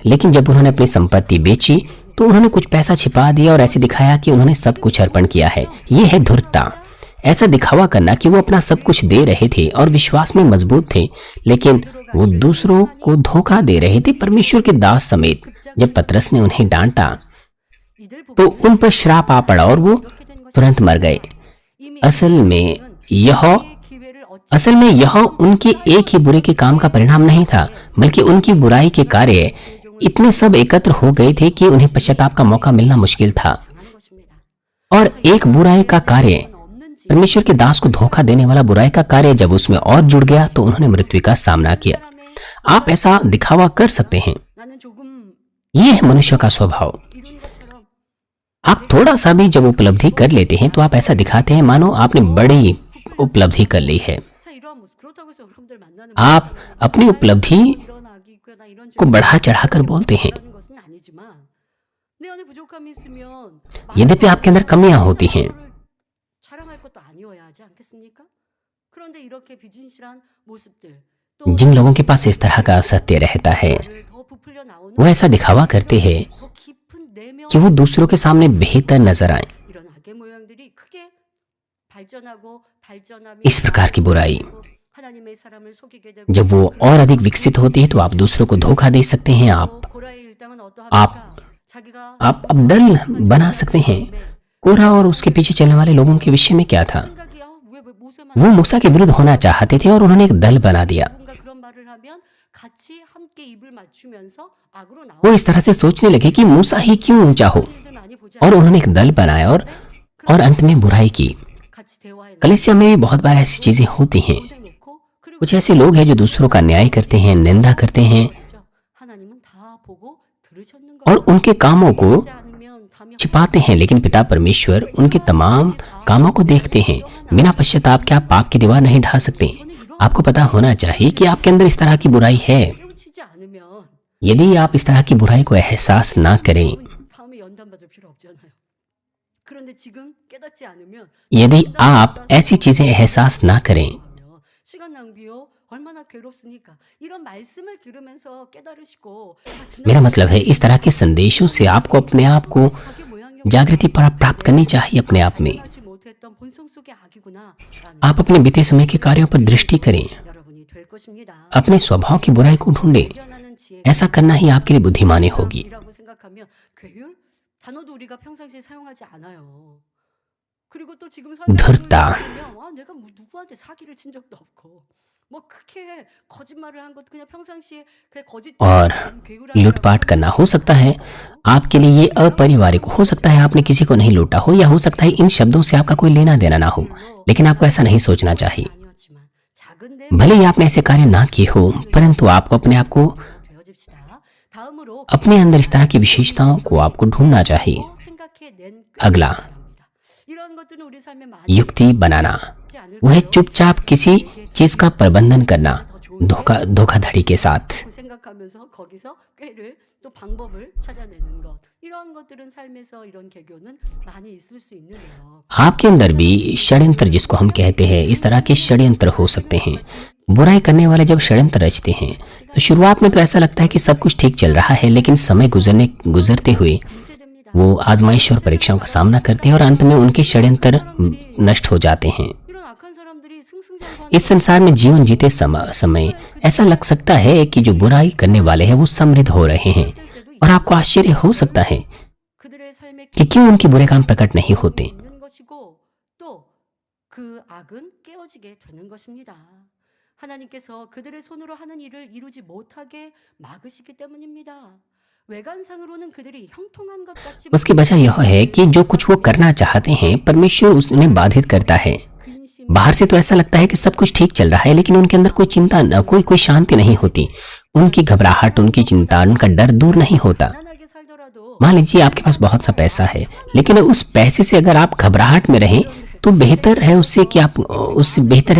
लेकिन जब उन्होंने अपनी संपत्ति बेची तो उन्होंने कुछ पैसा छिपा दिया और ऐसे दिखाया कि उन्होंने सब कुछ अर्पण किया है। ये है धूर्तता, ऐसा दिखावा करना कि वो अपना सब कुछ दे रहे थे और विश्वास में मजबूत थे, लेकिन वो दूसरों को धोखा दे रहे थे, परमेश्वर के दास समेत। जब पतरस ने उन्हें डांटा तो उन पर श्राप आ पड़ा और वो तुरंत मर गए। असल में यह उनके एक ही बुरे के काम का परिणाम नहीं था, बल्कि उनकी बुराई के कार्य इतने सब एकत्र हो गए थे कि उन्हें पश्चाताप का मौका मिलना मुश्किल था। और एक बुराई का कार्य, परमेश्वर के दास को धोखा देने वाला बुराई का कार्य जब उसमें और जुड़ गया तो उन्होंने मृत्यु का सामना किया। आप ऐसा दिखावा कर सकते हैं, ये है मनुष्य का स्वभाव। आप थोड़ा सा भी जब उपलब्धि कर लेते हैं तो आप ऐसा दिखाते हैं मानो आपने बड़ी उपलब्धि कर ली है। आप अपनी उपलब्धि को बढ़ा चढ़ाकर बोलते हैं। यद्यपि आपके अंदर कमियां होती हैं, जिन लोगों के पास इस तरह का सत्य रहता है वो ऐसा दिखावा करते हैं कि वो दूसरों के सामने बेहतर नजर आए। इस प्रकार की बुराई जब वो और अधिक विकसित होती है तो आप दूसरों को धोखा दे सकते हैं। आप अब दल बना सकते हैं। कोरह और उसके पीछे चलने वाले लोगों के विषय में क्या था? वो मूसा के विरुद्ध होना चाहते थे और उन्होंने एक दल बना दिया। वो इस तरह से सोचने लगे कि मूसा ही क्यों ऊंचा हो, और उन्होंने एक दल बनाया और अंत में बुराई की। कलीसिया में भी बहुत बार ऐसी चीजें होती हैं। कुछ ऐसे लोग हैं जो दूसरों का न्याय करते हैं, निंदा करते हैं और उनके कामों को 깨닫지 않으면 담이 छिपाते हैं, लेकिन पिता परमेश्वर उनके तमाम कामों को देखते हैं। बिना पश्चाताप के आप पाप की दीवार नहीं ढा सकते। आपको पता होना चाहिए कि आपके अंदर इस तरह की बुराई है। 깨우치지 않으면 यदि आप इस तरह की बुराई को एहसास ना करें, 다음에 연단받을 필요 없잖아요. 그런데 지금 깨닫지 않으면 यदि आप ऐसी चीजें एहसास ना करें, 하며 시간 낭비요. 얼마나 괴롭습니까? 이런 말씀을 들으면서 깨달으시고 मेरा मतलब है इस तरह के संदेशों से आपको अपने आप को 자기 모양이 जागृति प्राप्त करनी चाहिए अपने आप में। 하지 못했던 본성 속의 악이구나라는 आप अपने बीते समय के कार्यों पर दृष्टि करें, 여러분이 될 것입니다. अपने स्वभाव की बुराई को ढूंढें। 미련하는 지혜 ऐसा करना ही आपके लिए बुद्धिमानी होगी। 이라고 생각하면 괴율 단어도 우리가 평상시에 사용하지 않아요. 그리고 또 지금 धूर्तता, 설명을 보면 내가 누구한테 사기를 친 적도 없고 뭐 크게 거짓말을 한 것도 그냥 평상시에 그냥 거짓 और लूटपाट करना हो सकता है आपके लिए ये अपारिवारिक हो सकता है, आपने किसी को नहीं लूटा हो, या हो सकता है इन शब्दों से आपका कोई लेना देना ना हो, लेकिन आपको ऐसा नहीं सोचना चाहिए। 아니었지만 작은데 भले ही आपने ऐसे कार्य ना किए हो, परंतु आपको अपने आप को 되어집시다. 다음으로 अपने अंदर इस तरह की विशेषताओं को आपको ढूंढना चाहिए। 생각해낸 अगला, 이런 것들은 우리 삶에 많이 युक्ति बनाना, 있지 않을까요? वह चुपचाप किसी चीज का प्रबंधन करना धोखाधड़ी के साथ। 생각하면서 거기서 꾀를 또 방법을 찾아내는 것 이러한 것들은 삶에서 이런 개교는 많이 있을 수 있는데요. आपके अंदर भी षड्यंत्र, जिसको हम कहते हैं, इस तरह के षड्यंत्र हो सकते हैं। बुराई करने वाले जब षड्यंत्र रचते हैं तो शुरुआत में तो ऐसा लगता है कि सब कुछ ठीक चल रहा है, लेकिन समय गुजरते हुए 문제됩니다. वो आजमाइश और परीक्षाओं का सामना करते हैं और अंत में उनके षड्यंत्र नष्ट हो जाते हैं। 이런 악한 사람들이 승승장구하는 इस संसार में जीवन जीते समय ऐसा लग सकता है कि जो बुराई करने वाले हैं वो समृद्ध हो रहे हैं, और आपको आश्चर्य हो सकता है 그들의 삶에 कि क्यों उनके बुरे काम प्रकट नहीं होते। 있는 것이고 또 그 악은 깨어지게 되는 것입니다. 하나님께서 그들의 손으로 하는 일을 이루지 못하게 막으시기 때문입니다. 외관상으로는 그들이 형통한 것 같이 उसकी वजह यह है कि जो कुछ वो करना चाहते हैं परमेश्वर उन्हें बाधित करता है। 근심 बाहर से तो ऐसा लगता है कि सब कुछ ठीक चल रहा है, लेकिन उनके अंदर कोई चिंता न कोई शांति नहीं होती। उनकी घबराहट, उनकी चिंता, उनका डर दूर नहीं होता। 가난하게 살더라도 मान लीजिए आपके पास बहुत सा पैसा है, लेकिन उस पैसे से अगर आप घबराहट में रहें तो बेहतर है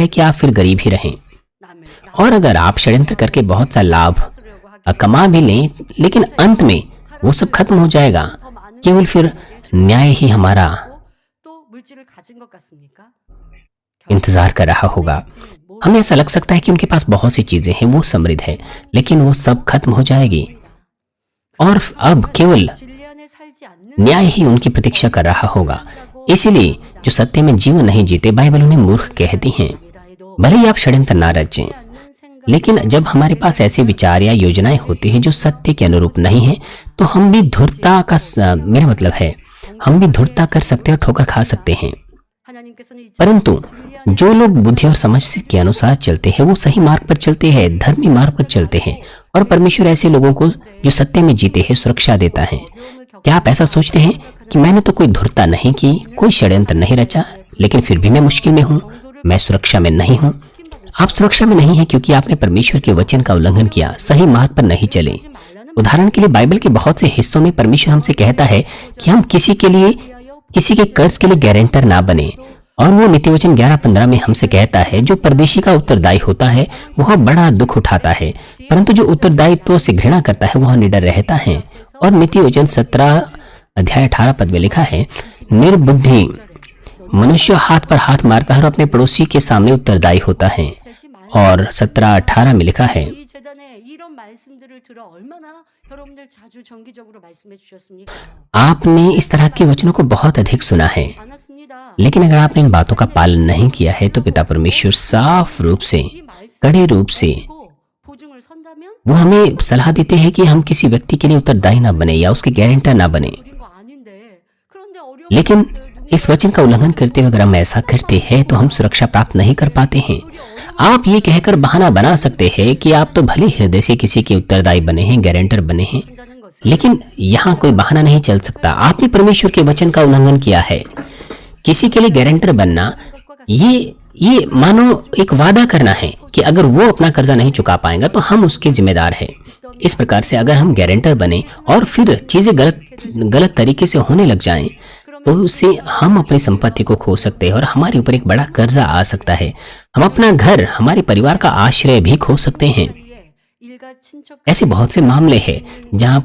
कि आप फिर गरीब ही रहें। 남을 और अगर आप षड्यंत्र करके बहुत सा लाभ 나서려고 하기 कमा भी लें, लेकिन अंत में वो सब खत्म हो जाएगा, 더 많은 केवल फिर न्याय ही हमारा 또 물질을 가진 것 같습니까? इंतजार कर रहा होगा। हमें ऐसा लग सकता है कि उनके पास बहुत सी चीजें हैं, वो समृद्ध है, लेकिन वो सब खत्म हो जाएगी और अब केवल 진리 안에 살지 않는 न्याय ही उनकी प्रतीक्षा कर रहा होगा। इसीलिए जो सत्य में जीवन नहीं जीते, बाइबल उन्हें मूर्ख कहती हैं। 사람이라 해도 भले ही आप षड्यंत्र ना रचें, 않는 생각 लेकिन जब हमारे पास ऐसे विचार या योजनाएं होती हैं जो सत्य के अनुरूप नहीं है, तो हम भी धूर्तता का मेरा मतलब है हम भी धूर्तता कर सकते हैं और ठोकर खा सकते हैं। 하나님께서는 이 परंतु 진리 안에 जो लोग बुद्धि और समझ के अनुसार चलते हैं वो सही मार्ग पर चलते हैं, धर्मी मार्ग पर चलते हैं, और परमेश्वर ऐसे लोगों को जो सत्य में जीते हैं सुरक्षा देता है। 어려움을 겪 क्या आप ऐसा सोचते हैं कि मैंने तो कोई धूर्तता नहीं की, कोई षड्यंत्र नहीं रचा, लेकिन फिर भी मैं मुश्किल में हूँ, मैं सुरक्षा में नहीं हूँ? आप सुरक्षा में नहीं है क्योंकि आपने परमेश्वर के वचन का उल्लंघन किया, सही मार्ग पर नहीं चले। 말라는 उदाहरण के लिए बाइबल के बहुत से हिस्सों में परमेश्वर हमसे कहता है कि हम किसी के कर्ज के लिए गारंटर ना बने, और वो नीति वचन 11:15 में हमसे कहता है जो परदेशी का उत्तरदायी होता है वह बड़ा दुख उठाता है, परंतु जो उत्तरदायित्व से घृणा करता है वह निडर रहता है। और नीति वचन 17:18 में लिखा है, निर्बुद्धि मनुष्य हाथ पर हाथ मारता है और अपने पड़ोसी के सामने उत्तरदायी होता है। 되지 말라. और 17:18 में लिखा है, 이 재단에 이런 말씀들을 들어 얼마나 여러분들 자주 정기적으로 말씀해 주셨습니까? आपने इस तरह के वचनों को बहुत अधिक सुना है, 않았습니다. लेकिन अगर आपने इन बातों का पालन नहीं किया है तो पिता परमेश्वर साफ रूप से, 이 말씀 कड़े रूप से 듣고 보증을 선다면 वो हमें सलाह देते हैं कि हम किसी व्यक्ति के लिए उत्तरदायी ना बने या उसके गारंटर ना बने। 우린 거 아닌데 그런데 어려운 लेकिन 것을 इस वचन का उल्लंघन करते हुए अगर हम ऐसा करते हैं तो हम सुरक्षा प्राप्त नहीं कर पाते हैं। आप ये कहकर बहाना बना सकते हैं कि आप तो भले हृदय से किसी के उत्तरदायी बने हैं, गारंटर बने हैं, 한다는 것은 लेकिन यहाँ कोई बहाना नहीं चल सकता। आपने परमेश्वर के वचन का उल्लंघन किया है। किसी के लिए गारंटर बनना ये मानो एक वादा करना है कि अगर वो अपना कर्जा नहीं चुका पाएगा तो हम उसके जिम्मेदार हैं। इस प्रकार से अगर हम गारंटर बने और फिर चीजें गलत तरीके से होने लग जाएं, तो उससे हम अपनी संपत्ति को खो सकते हैं और हमारे ऊपर एक बड़ा कर्जा आ सकता है। हम अपना घर, हमारे परिवार का आश्रय भी खो सकते हैं। ऐसे बहुत से मामले हैं जहां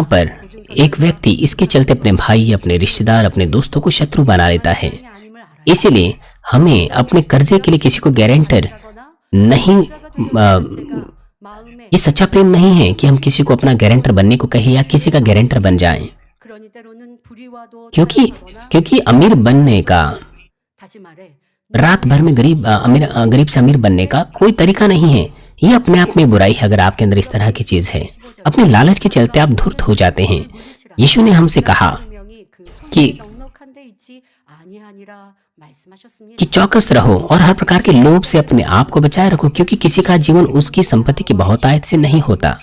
पर एक व्यक्ति इसके चलते अपने भाई, अपने रिश्तेदार, अपने दोस्तों को शत्रु बना लेता है। इसीलिए हमें अपने कर्जे के लिए किसी को गारंटर नहीं, ये सच्चा प्रेम नहीं है कि हम किसी को अपना गारंटर बनने को कहें या किसी का गारंटर बन जाएं। क्योंकि अमीर बनने का, रात भर में गरीब से अमीर बनने का कोई तरीका नहीं है। ये अपने आप में बुराई है अगर आपके अंदर इस तरह की चीज है। अपने लालच के चलते आप धूर्त हो जाते हैं। यीशु ने हमसे कहा कि चौकस रहो और हर प्रकार के लोभ से अपने आप को बचाए रखो, क्योंकि किसी का जीवन उसकी संपत्ति की बहुतायत से नहीं होता।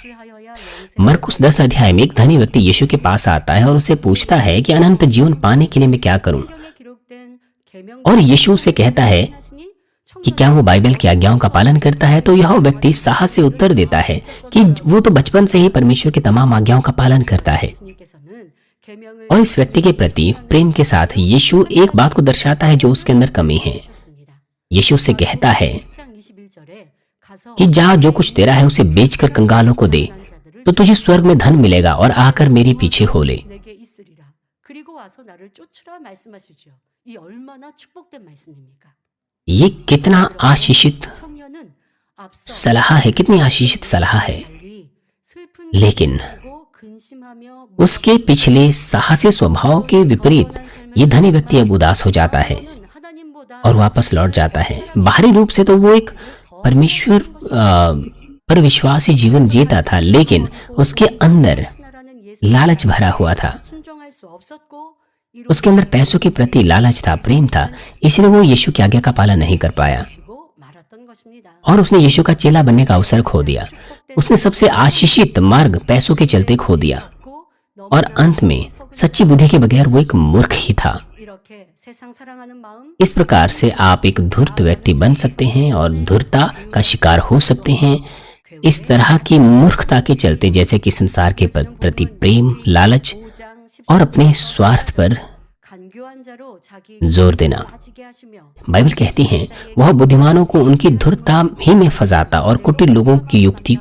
मरकुस 10 अध्याय में एक धनी व्यक्ति यीशु के पास आता है और उसे पूछता है कि अनंत जीवन पाने के लिए मैं क्या करूं। और यीशु से कहता है कि क्या वो बाइबल की आज्ञाओं का पालन करता है। तो यह व्यक्ति साहस से उत्तर देता है कि वो तो बचपन से ही परमेश्वर की तमाम आज्ञाओं का पालन करता है। और इस व्यक्ति के प्रति प्रेम के साथ यीशु एक बात को दर्शाता है जो उसके अंदर कमी है। यीशु से कहता है कि जा, जो कुछ तेरा है उसे बेचकर कंगालों को दे, तो तुझे स्वर्ग में धन मिलेगा और आकर मेरे पीछे हो ले। ये कितना आशीषित सलाह है, कितनी आशीषित सलाह है। लेकिन उसके पिछले साहसी स्वभाव के विपरीत ये धनी व्यक्ति अब उदास हो जाता है और वापस लौट जाता है। बाहरी रूप से तो वो एक परमेश्वर पर विश्वासी जीवन जीता था, लेकिन उसके अंदर लालच भरा हुआ था। उसके अंदर पैसों के प्रति लालच था, प्रेम था, इसलिए वो यीशु की आज्ञा का पालन नहीं कर पाया और उसने यीशु का चेला बनने का अवसर खो दिया। उसने सबसे आशीषित मार्ग पैसों के चलते खो दिया और अंत में सच्ची बुद्धि के बगैर वो एक मूर्ख ही था। इस प्रकार से आप एक धूर्त व्यक्ति बन सकते हैं और धूर्तता का शिकार हो सकते हैं, इस तरह की मूर्खता के चलते, जैसे कि संसार के प्रति प्रेम, लालच और अपने स्वार्थ पर जोर देना। बाइबल कहती है वह बुद्धिमानों को उनकी धूर्तता ही में फंसाता और कुटिल लोगों की युक्ति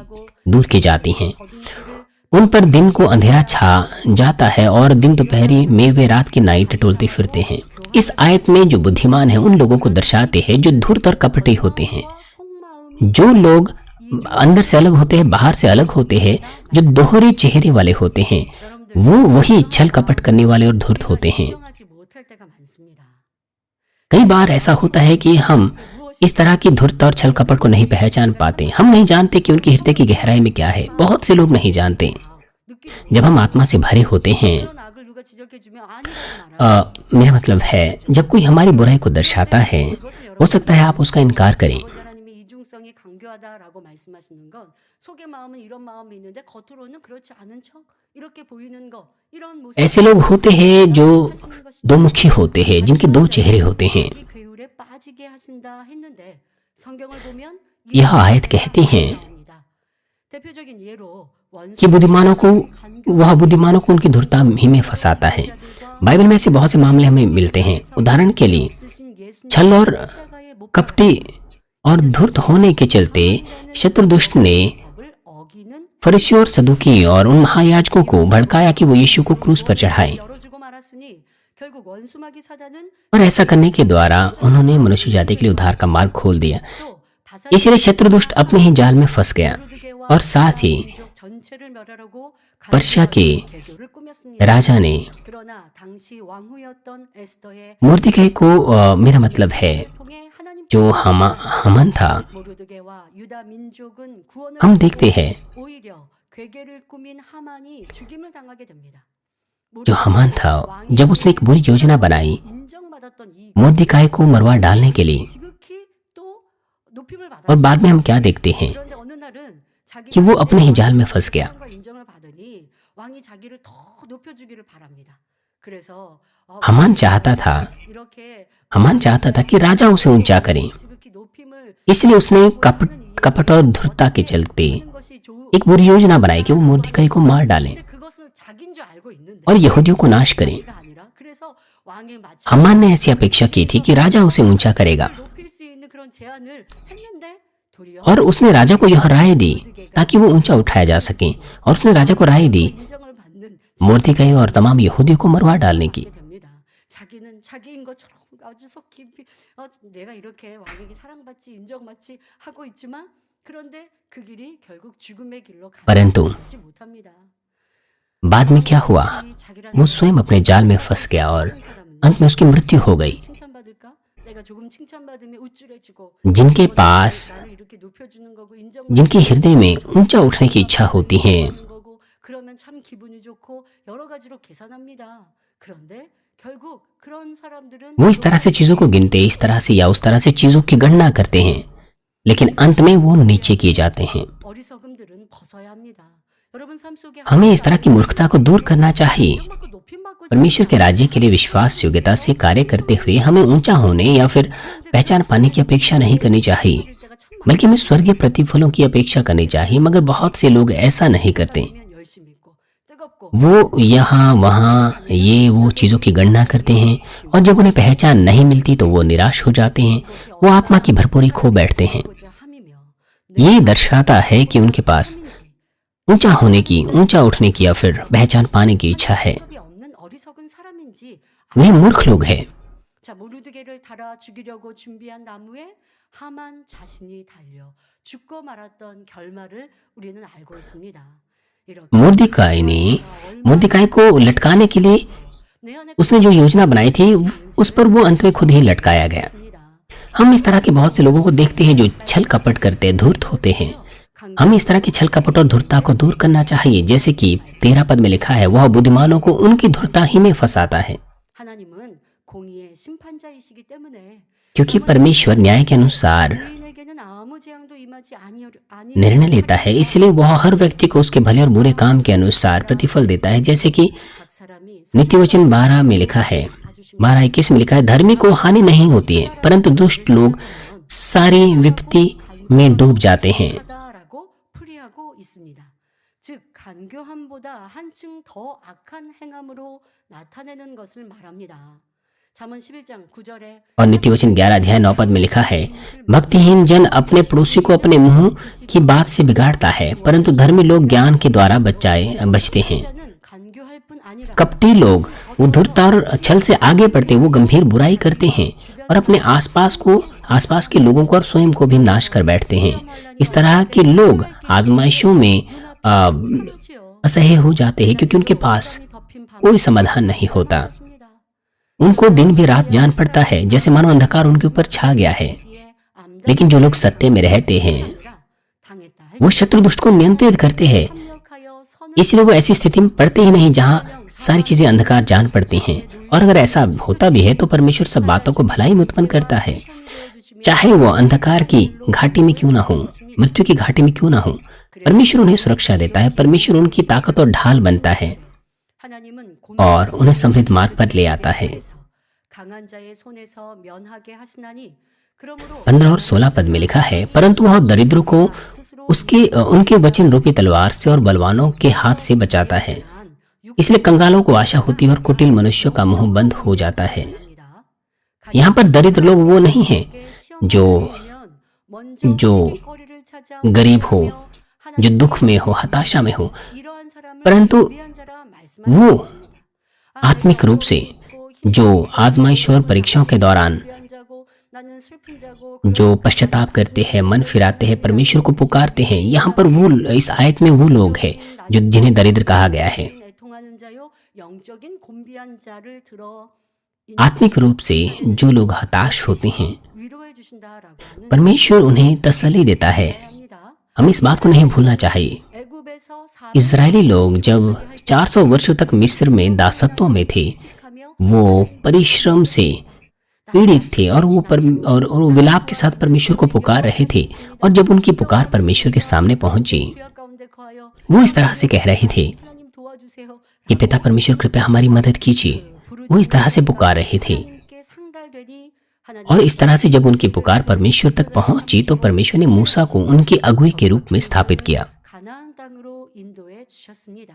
दूर की जाती हैं। उन पर दिन को अंधेरा छा जाता है और दिन दोपहरी में वे रात की नाई टटोलते फिरते हैं। इस आयत में जो बुद्धिमान है उन लोगों को दर्शाते हैं जो धूर्त और कपटी होते हैं, जो लोग अंदर से अलग होते हैं, बाहर से अलग होते हैं, जो दोहरे चेहरे वाले होते हैं, वो वही छल कपट करने वाले और धूर्त होते हैं। कई बार ऐसा होता है कि हम इस तरह की धूर्तता और छल कपट को नहीं पहचान पाते। हम नहीं जानते कि उनके हृदय की गहराई में क्या है। बहुत से लोग नहीं जानते। जब हम आत्मा से भरे होते हैं, मेरा मतलब है जब कोई हमारी बुराई को दर्शाता है, हो सकता है आप उसका इनकार करें। ऐसे लोग होते हैं जो दो मुखी होते हैं, जिनके दो चेहरे होते हैं। यह आयत कहती है कि बुद्धिमानों को उनकी धूर्तता ही में फंसाता है। बाइबल में ऐसे बहुत से मामले हमें मिलते हैं। उदाहरण के लिए छल और कपटी और धूर्त होने के चलते शत्रु दुष्ट ने फरीसियों और सदुकी और उन महायाजकों को भड़काया कि वो यीशु को क्रूस पर चढ़ाए, और ऐसा करने के द्वारा उन्होंने मनुष्य जाति के लिए उद्धार का मार्ग खोल दिया। इसलिए शत्रु दुष्ट अपने ही जाल में फंस गया और साथ ही पर्शिया के राजा ने मुर्दीकै को, मेरा मतलब है जो हामान था, हम देखते हैं जो हामान था, जब उसने एक बुरी योजना बनाई मुर्दीकै को मरवा डालने के लिए, और बाद में हम क्या देखते हैं कि वो अपने ही जाल में फंस गया। हामान चाहता था कि राजा उसे ऊंचा करे, इसलिए उसने कपट और धूर्तता के चलते 하는 것이 एक बुरी योजना बनाई कि वो मुर्दीकाई को मार डालें 근데 그것을 자기인 줄 알고 있는데 और यहूदियों को नाश करें। 자기가 아니라 그래서 왕의 마침 हामान ने ऐसी अपेक्षा की थी कि राजा उसे ऊंचा करेगा 높일 수 있는 그런 제안을 했는데 도리어 और उसने राजा को यह राय दी ताकि वो ऊंचा उठाया जा सके, और उसने राजा को राय दी 인정을 받는 मुर्दीकाई और तमाम यहूदियों को मरवा डालने की। 하게 됩니다. 자기는 자기인 것처럼 아주 속 깊이 내가 이렇게 왕에게 사랑받지 인정받지 하고 있지만 그런데 그 길이 결국 죽음의 길로 परंतु 가지 못합니다. बाद में क्या हुआ, 이 자기라는 वो स्वयं अपने जाल में फंस गया और 사랑하는 사람은 अंत में उसकी मृत्यु हो गई। 칭찬받을까? 내가 조금 칭찬받으면 우쭐해지고 जिनके पास, 나를 이렇게 높여주는 거고 인정 जिनके हृदय में ऊंचा उठने की इच्छा होती है, 거고 그러면 참 기분이 좋고 여러 가지로 계산합니다. 그런데 결국 그런 사람들은 वो इस तरह से चीजों को गिनते, इस तरह से या उस तरह से चीजों की गणना करते हैं, लेकिन अंत में वो नीचे किए जाते हैं। 어리석음들은 벗어야 합니다. 여러분 삶 속에 हमें इस तरह की मूर्खता को दूर करना चाहिए। परमेश्वर के राज्य के लिए विश्वास योग्यता से कार्य करते हुए हमें ऊंचा होने या फिर पहचान पाने की अपेक्षा नहीं करनी चाहिए, बल्कि हमें स्वर्गीय प्रतिफलों की अपेक्षा करनी चाहिए। मगर बहुत से लोग ऐसा नहीं करते। वो यहाँ वहाँ ये वो चीजों की गणना करते हैं, और जब उन्हें पहचान नहीं मिलती तो वो निराश हो जाते हैं, वो आत्मा की भरपूरी खो बैठते हैं। ये दर्शाता है कि उनके पास ऊंचा होने की, ऊंचा उठने की या फिर पहचान पाने की इच्छा है। वे मूर्ख लोग हैं। 자, 모르드게를 달아 죽이려고 준비한 나무에 하만 자신이 달려 죽고 말았던 결말을 우리는 알고 있습니다. मुर्दीकाई को लटकाने के लिए उसने जो योजना बनाई थी उस पर वो अंत में खुद ही लटकाया गया। हम इस तरह के बहुत से लोगों को देखते हैं जो छल कपट करते, धूर्त होते हैं। हमें इस तरह की छल कपट और धूर्तता को दूर करना चाहिए। जैसे कि 13 पद में लिखा है, वह बुद्धिमानों को उनकी धूर्तता ही में फंसाता है, 하나님은 공의의 심판자이시기 때문에 क्योंकि परमेश्वर न्याय के अनुसार 의인에게는 आ무 재앙도 임하지 아니 निर्णय लेता है, इसलिए वह हर व्यक्ति को उसके भले और बुरे काम के अनुसार प्रतिफल देता है। जैसे कि 각 사람이 नीति वचन 12 में लिखा है, 12:21 में लिखा है, धर्मी को हानि नहीं होती है, परंतु दुष्ट लोग सारी विपत्ति में डूब जाते हैं। 하다라고 풀이하고 있습니다. 즉 간교함보다 한층 더 악한 행함으로 나타내는 것을 말합니다. 잠언 11장 9절에 और नीति वचन 11:9 पद में लिखा है, भक्तिहीन जन अपने पड़ोसी को अपने मुंह की बात से बिगाड़ता है, परंतु धर्मी लोग ज्ञान के द्वारा बचते हैं। 간교할 뿐 아니라 कपटी लोग वो धूर्तता और छल से आगे बढ़ते, वो गंभीर बुराई करते हैं और अपने आसपास के लोगों को और स्वयं को भी नाश कर बैठते हैं। इस तरह के लोग आजमाइशों में असह्य हो जाते हैं, क्योंकि उनके पास कोई समाधान नहीं होता। उनको दिन भी रात जान पड़ता है, जैसे मानो अंधकार उनके ऊपर छा गया है। लेकिन जो लोग सत्य में रहते हैं, वो शत्रु दुष्ट को नियंत्रित करते हैं, इसलिए वो ऐसी स्थिति में पड़ते ही नहीं जहां सारी चीजें अंधकार जान पड़ती हैं। और अगर ऐसा होता भी है तो परमेश्वर सब बातों को भलाई में उत्पन्न करता है, चाहे वो अंधकार की घाटी में क्यों ना हो, मृत्यु की घाटी में क्यों ना हो। परमेश्वर उन्हें सुरक्षा देता है, परमेश्वर उनकी ताकत और ढाल बनता है और उन्हें समृद्ध मार्ग पर ले आता है। 15 और 16 पद में लिखा है, परंतु वह दरिद्रों को उनके वचन रूपी तलवार से और बलवानों के हाथ से बचाता है। इसलिए कंगालों को आशा होती है और कुटिल मनुष्यों का मुंह बंद हो जाता है। यहाँ पर दरिद्र लोग वो नहीं हैं जो गरीब हो, जो दुख में हो, हताशा में हो, परंतु वो आत्मिक रूप से जो आजमाइश और परीक्षाओं के दौरान जो पश्चाताप करते हैं, मन फिराते हैं, परमेश्वर को पुकारते हैं। यहाँ पर वो इस आयत में वो लोग हैं जो जिन्हें दरिद्र कहा गया है। आत्मिक रूप से जो लोग हताश होते हैं, परमेश्वर उन्हें तसल्ली देता है। हमें इस बात को नहीं भूलना चाहिए। इजरायली लोग जब 400 वर्षों तक मिस्र में दासत्व में थे, वो परिश्रम से पीड़ित थे और वो विलाप के साथ परमेश्वर को पुकार रहे थे। और जब उनकी पुकार परमेश्वर के सामने पहुंची, वो इस तरह से कह रहे थे कि पिता परमेश्वर कृपया हमारी मदद कीजिए। वो इस तरह से पुकार रहे थे। और इस तरह से जब उनकी पुकार परमेश्वर तक पहुंची तो परमेश्वर ने मूसा को उनके अगुवे के रूप में स्थापित किया 가나안 땅으로 인도해 주셨습니다.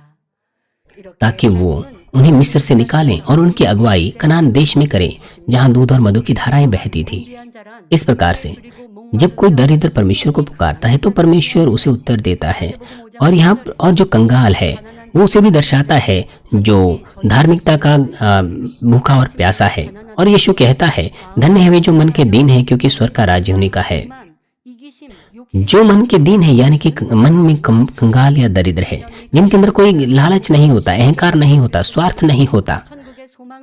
ताकि वो उन्हें मिस्र से निकालें और उनकी अगुवाई कनान देश में करें जहां दूध और मधु की धाराएं बहती थी। इस प्रकार से जब कोई दरिद्र परमेश्वर को पुकारता है तो परमेश्वर उसे उत्तर देता है और जो कंगाल है वो उसे भी दर्शाता है जो धार्मिकता का भूखा और प्यासा है। और यीशु कहता है धन्य है वे जो मन के दीन है क्योंकि स्वर्ग का राज्य उन्हीं का है। जो मन के दीन है यानी कि मन में कंगाल या दरिद्र है, जिनके अंदर कोई लालच नहीं होता, अहंकार नहीं होता, स्वार्थ नहीं होता,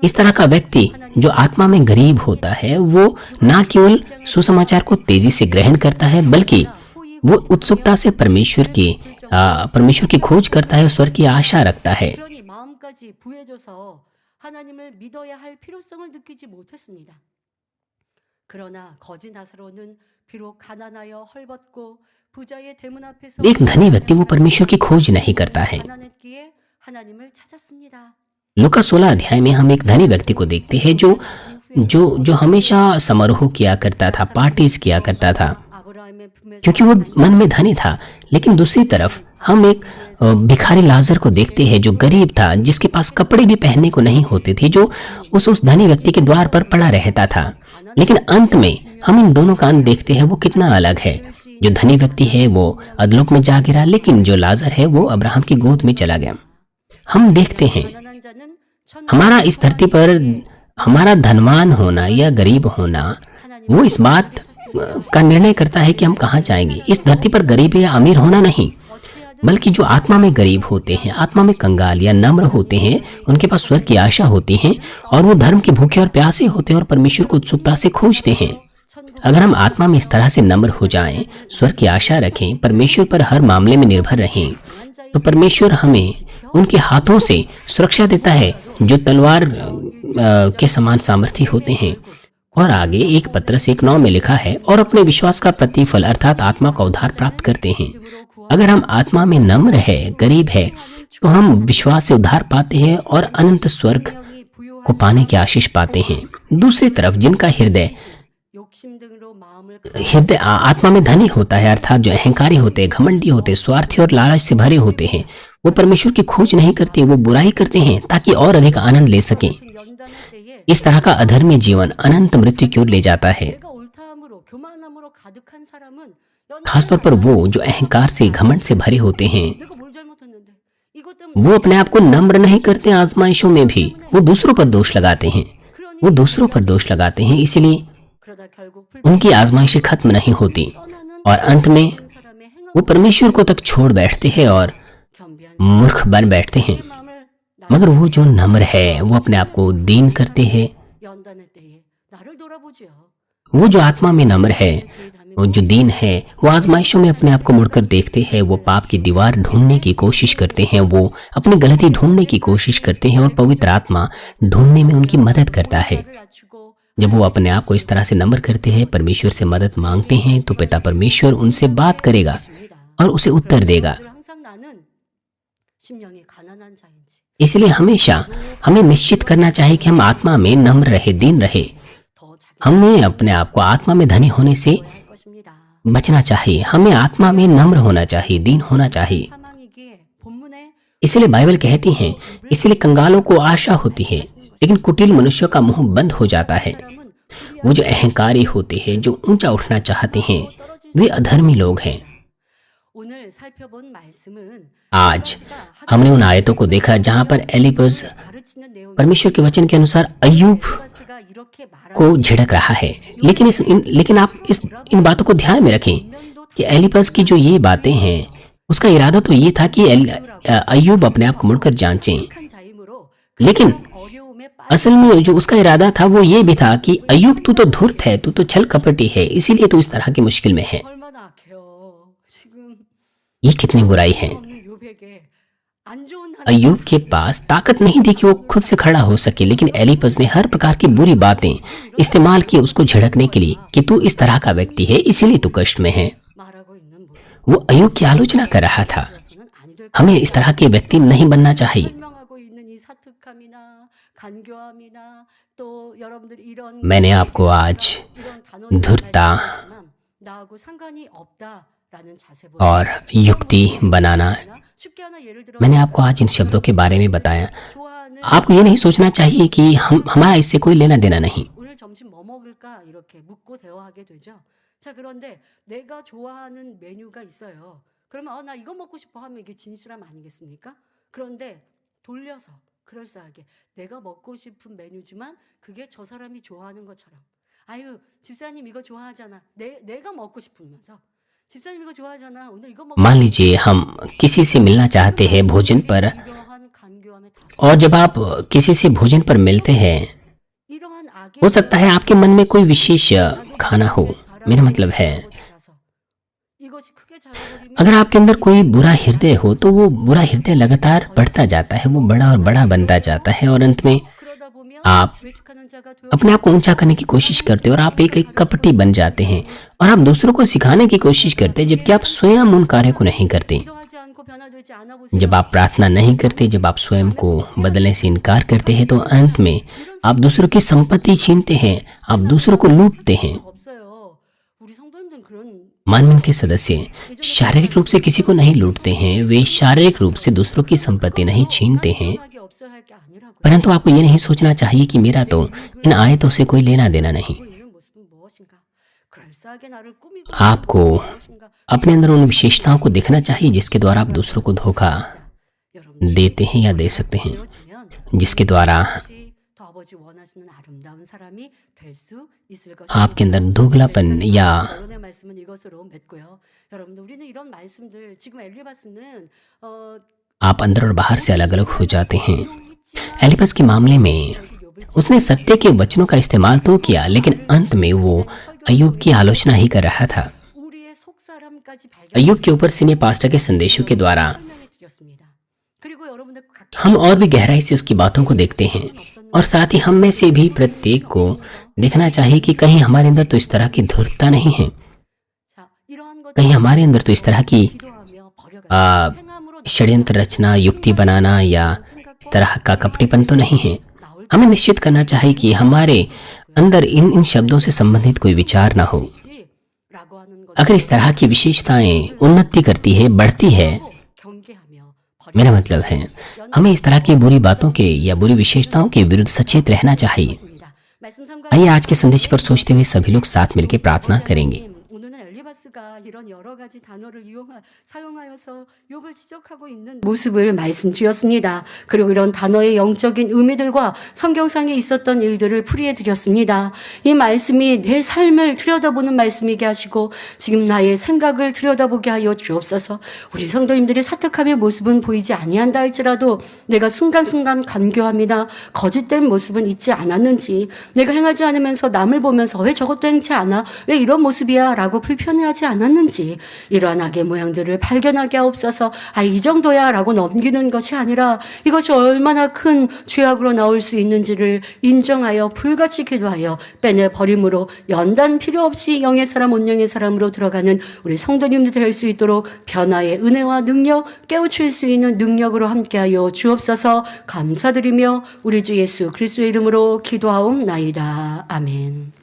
इस तरह का व्यक्ति जो आत्मा में गरीब होता है वो न केवल सुसमाचार को तेजी से ग्रहण करता है बल्कि वो उत्सुकता से परमेश्वर की खोज करता है, स्वर्ग की आशा रखता है। 그러니 마음까지 부해줘서 하나님을 믿어야 할 필요성을 느끼지 못했습니다. 그러나 거지 나사로는 비록 가난하여 헐벗고 부자의 대문 앞에서 एक धनी व्यक्ति वो परमेश्वर की खोज नहीं करता है। 가난했기에 하나님을 찾았습니다. लूका 16 अध्याय में हम एक धनी व्यक्ति को देखते हैं जो हमेशा समारोह किया करता था, पार्टीज किया करता था 아브라함의 품에서 क्योंकि वो मन में धनी था। लेकिन दूसरी तरफ हम एक भिखारी लाजर को देखते हैं जो गरीब था, जिसके पास कपड़े भी पहनने को नहीं होते थे, जो उस धनी व्यक्ति के द्वार पर पड़ा रहता था। लेकिन अंत में हम इन दोनों का अंत देखते हैं वो कितना अलग है। जो धनी व्यक्ति है वो अधलोक में जा गिरा, लेकिन जो लाजर है वो अब्राहम की गोद में चला गया। हम देखते हैं 가난한 자는 हमारा इस धरती पर हमारा धनवान होना या गरीब होना वो इस बात का निर्णय करता है कि हम कहाँ जाएंगे। इस धरती पर गरीब या अमीर होना नहीं, बल्कि जो आत्मा में गरीब होते हैं, आत्मा में कंगाल या नम्र होते हैं, उनके पास स्वर्ग की आशा होती है और वो धर्म के भूखे और प्यासे होते हैं और परमेश्वर को उत्सुकता से खोजते हैं। अगर हम आत्मा में इस तरह से नम्र हो जाएं, स्वर्ग की आशा रखें, परमेश्वर पर हर मामले में निर्भर रहें, तो परमेश्वर हमें उनके हाथों से सुरक्षा देता है जो तलवार के समान सामर्थ्य होते हैं। और आगे 1 में लिखा है और अपने विश्वास का प्रतिफल अर्थात आत्मा का उद्धार प्राप्त करते हैं। अगर हम आत्मा में नम्र है, गरीब है, तो हम विश्वास से उद्धार पाते हैं और अनंत स्वर्ग को पाने की आशीष पाते हैं। दूसरी तरफ जिनका हृदय 욕심 등으로 마음을 आत्मा में धनी होता है अर्थात जो अहंकारी होते हैं, घमंडी होते हैं, स्वार्थी और लालच से भरे होते हैं, वो परमेश्वर की खोज नहीं करते, वो बुराई करते हैं ताकि और अधिक आनंद ले सकें। 연단할 때에 इस तरह का अधर्मी जीवन अनंत मृत्यु की ओर ले जाता है। 내가 옳다함으로 교만함으로 가득한 सा람은 खासतौर पर वो जो अहंकार से, घमंड से भरे होते हैं, 내가 뭘 잘못했는데 이것 때문에 वो अपने आप को नम्र नहीं करते। आजमाइशों में भी वो दूसरों पर दोष लगाते हैं, वो दूसरों पर दोष लगाते हैं, इसलिए 그러다 결국 उनकी आजमाइशें खत्म नहीं होती और अंत में 사람의 행함 वो परमेश्वर को तक छोड़ बैठते हैं और 겸비한 मूर्ख बन बैठते हैं। 마음을 मगर वो जो नम्र है वो अपने आप को दीन करते हैं। 연단할 때에 나를 돌아보지요. वो जो आत्मा में नम्र है, वो जो दीन है, वो आजमाइशों में अपने आप को मुड़कर देखते हैं, वो पाप की दीवार ढूंढने की कोशिश करते हैं, वो अपनी गलती ढूंढने की कोशिश करते हैं और पवित्र आत्मा ढूंढने में उनकी मदद करता है। 나를 낮추고 जब वो अपने आप को इस तरह से नम्र करते हैं, परमेश्वर से मदद मांगते हैं, तो पिता परमेश्वर उनसे बात करेगा 줍니다. और उसे उत्तर देगा। 항상 나는 심령이 가난한 자인지 इसलिए हमेशा हमें निश्चित करना चाहिए कि हम आत्मा में नम्र रहे, दीन रहे। 더 자기 हमें अपने आप को आत्मा में धनी होने से 할 것입니다. बचना चाहिए। हमें आत्मा में नम्र होना चाहिए, दीन होना चाहिए। 사망이기에 본문에 इसलिए बाइबल कहती है, इसलिए कंगालों को आशा होती है लेकिन कुटिल मनुष्यों का मुंह बंद हो जाता है। 사람은 वो जो अहंकारी होते हैं, जो ऊंचा उठना चाहते हैं, वे अधर्मी लोग हैं। 오늘 살펴본 말씀은 आज हमने उन आयतों को देखा जहां पर एलिपज 가르치는 내용이 परमेश्वर के वचन के अनुसार अय्यूब 엘리바스가 इ렇게 말하는 को झिड़क रहा है। लेकिन आप इन बातों को ध्यान में रखें कि एलिपज की जो ये बातें हैं उसका इरादा तो ये था कि अय्यूब अपने आप को मुड़कर जांचें, 한 자임으로 लेकिन 어려움에 असल में जो उसका इरादा था वो ये भी था कि अय्यूब तू तो धूर्त है, तू तो छल कपटी है, इसीलिए तू इस तरह की मुश्किल में है। 얼마나 악해요. 지금 ये कितनी बुराई है। 없는 욥에게 안 좋은 하나님 अय्यूब के पास ताकत नहीं थी कि वो खुद से खड़ा हो सके, लेकिन एलिपज ने हर प्रकार की बुरी बातें इस्तेमाल की उसको झिड़कने के लिए कि तू इस तरह का व्यक्ति है, इसीलिए तू कष्ट में है। 말하고 있는 모습. वो अय्यूब की आलोचना कर रहा था। 그래서는 안 될 हमें इस तरह के व्यक्ति नहीं बनना चाहिए। 설명하고 있는 이 사투 사특함이나 간교함이나 또 여러분들 이런 मैंने आपको आज 이런 단어들 धूर्तता 말씀하지만 나하고 상관이 없다라는 자세 और युक्ति बनाना, 쉽게 하나 예를 들어 मैंने आपको आज इन शब्दों के बारे में बताया। 좋아하는 आपको ये नहीं सोचना चाहिए कि हमारा इससे कोई लेना देना नहीं। 오늘 점심 뭐 먹을까 이렇게 묻고 대화하게 되죠. 자, 그런데 내가 좋아하는 메뉴가 있어요. 그러면 나 이거 먹고 싶어 하면 이게 진실함 아니겠습니까? 그런데 돌려서 그럴싸하게 내가 먹고 싶은 메뉴지만 그게 저 사람이 좋아하는 것처럼. 아유, 집사님 이거 좋아하잖아. 내가 먹고 싶으면서 집사님 이거 좋아하잖아. 오늘 이거 먹고 मान लीजिए हम किसी से मिलना चाहते हैं भोजन पर, 이러한 간교함에 다 और जब आप किसी से भोजन पर मिलते हैं, 이러한 악의 हो सकता है आपके मन में कोई विशेष खाना हो। मेरा मतलब है, 이것이 크게 자라버리면 अगर आपके अंदर कोई बुरा हृदय हो तो वो बुरा हृदय लगातार बढ़ता जाता है, वो बड़ा और बड़ा बनता जाता है, और अंत में 그러다 보면 आप 외식하는 자가 되어 अपने आप को ऊंचा करने की कोशिश करते हो और आप एक कपटी बन जाते हैं, और आप दूसरों को सिखाने की कोशिश करते हैं, जबकि आप स्वयं उन कार्यों को नहीं करते। 기도하지 않고 변화되지 않아 보세요. जब आप प्रार्थना नहीं करते, जब आप स्वयं को बदलने से इनकार करते हैं, तो अंत में आप दूसरों की संपत्ति छीनते हैं, आप दूसरों को लूटते हैं। 없어요. 우리 성도님들은 그런 मानवीय के सदस्य शारीरिक रूप से किसी को नहीं लूटते हैं, वे शारीरिक रूप से दूसरों की संपत्ति नहीं छीनते हैं, 하게 없어야 할 게 아니라고요. परंतु आपको ये नहीं सोचना चाहिए कि मेरा तो इन आयतों से कोई लेना देना नहीं। 하고 있는 모습은 무엇인가? 그럴싸하게 나를 꾸미고 आपको 있는 무엇인가? अपने अंदर उन विशेषताओं को देखना चाहिए जिसके द्वारा आप दूसरों को धोखा 여러분 देते हैं या दे सकते हैं, 되어지면 जिसके द्वारा 혹시 더 아버지 원하시는 아름다운 사람이 될 수 있을 आपके अंदर दोगलापन या 결론의 말씀은 이것으로 맺고요. 여러분들 우리는 이런 말씀들 지금 엘리바스는 आप अंदर और बाहर से अलग अलग हो जाते हैं। एलिपस के मामले में उसने सत्य के वचनों का इस्तेमाल तो किया, लेकिन अंत में वो अय्यूब की आलोचना ही कर रहा था। 우리의 속사람까지 अय्यूब के ऊपर सीनियर पास्टर के संदेशों के द्वारा 설명해 드렸습니다. 그리고 여러분들 각 हम और भी गहराई से उसकी बातों को देखते हैं, और साथ ही हम में से भी प्रत्येक को देखना चाहिए कि कहीं हमारे अंदर तो इस तरह की धूर्तता नहीं है, 자, 이러한 것 कहीं हमारे अंदर तो इस तरह की 기도하며 버려가 행함으로 षड्यंत्र रचना, युक्ति बनाना या इस तरह का कपटीपन तो नहीं है। हमें निश्चित करना चाहिए कि हमारे अंदर इन शब्दों से संबंधित कोई विचार ना हो। 라고 하는 것 अगर इस तरह की विशेषताएं उन्नति करती है, बढ़ती है, 경계하며 मेरा मतलब है हमें इस तरह की बुरी बातों के या बुरी विशेषताओं के विरुद्ध सचेत रहना चाहिए। 버립니다. 말씀 삼가 आइए आज के संदेश पर सोचते हुए सभी लोग साथ मिलकर प्रार्थना करेंगे। 오늘은 엘리바스가 이런 여러 가지 단어를 사용하여서 욥을 지적하고 있는 모습을 말씀드렸습니다. 그리고 이런 단어의 영적인 의미들과 성경상에 있었던 일들을 풀이해 드렸습니다. 이 말씀이 내 삶을 들여다보는 말씀이게 하시고 지금 나의 생각을 들여다보게 하여 주옵소서. 우리 성도님들이 사특함의 모습은 보이지 아니한다 할지라도 내가 순간순간 간교함이나 거짓된 모습은 있지 않았는지, 내가 행하지 않으면서 남을 보면서 왜 저것도 행치 않아? 왜 이런 모습이야? 라고 불편해하지 않았는지, 이러한 악의 모양들을 발견하게 하옵소서. 이 정도야 라고 넘기는 것이 아니라 이것이 얼마나 큰 죄악으로 나올 수 있는지를 인정하여 불같이 기도하여 빼내버림으로 연단 필요 없이 영의 사람 온영의 사람으로 들어가는 우리 성도님들 될 수 있도록 변화의 은혜와 능력, 깨우칠 수 있는 능력으로 함께하여 주옵소서. 감사드리며 우리 주 예수 그리스도의 이름으로 기도하옵나이다. 아멘.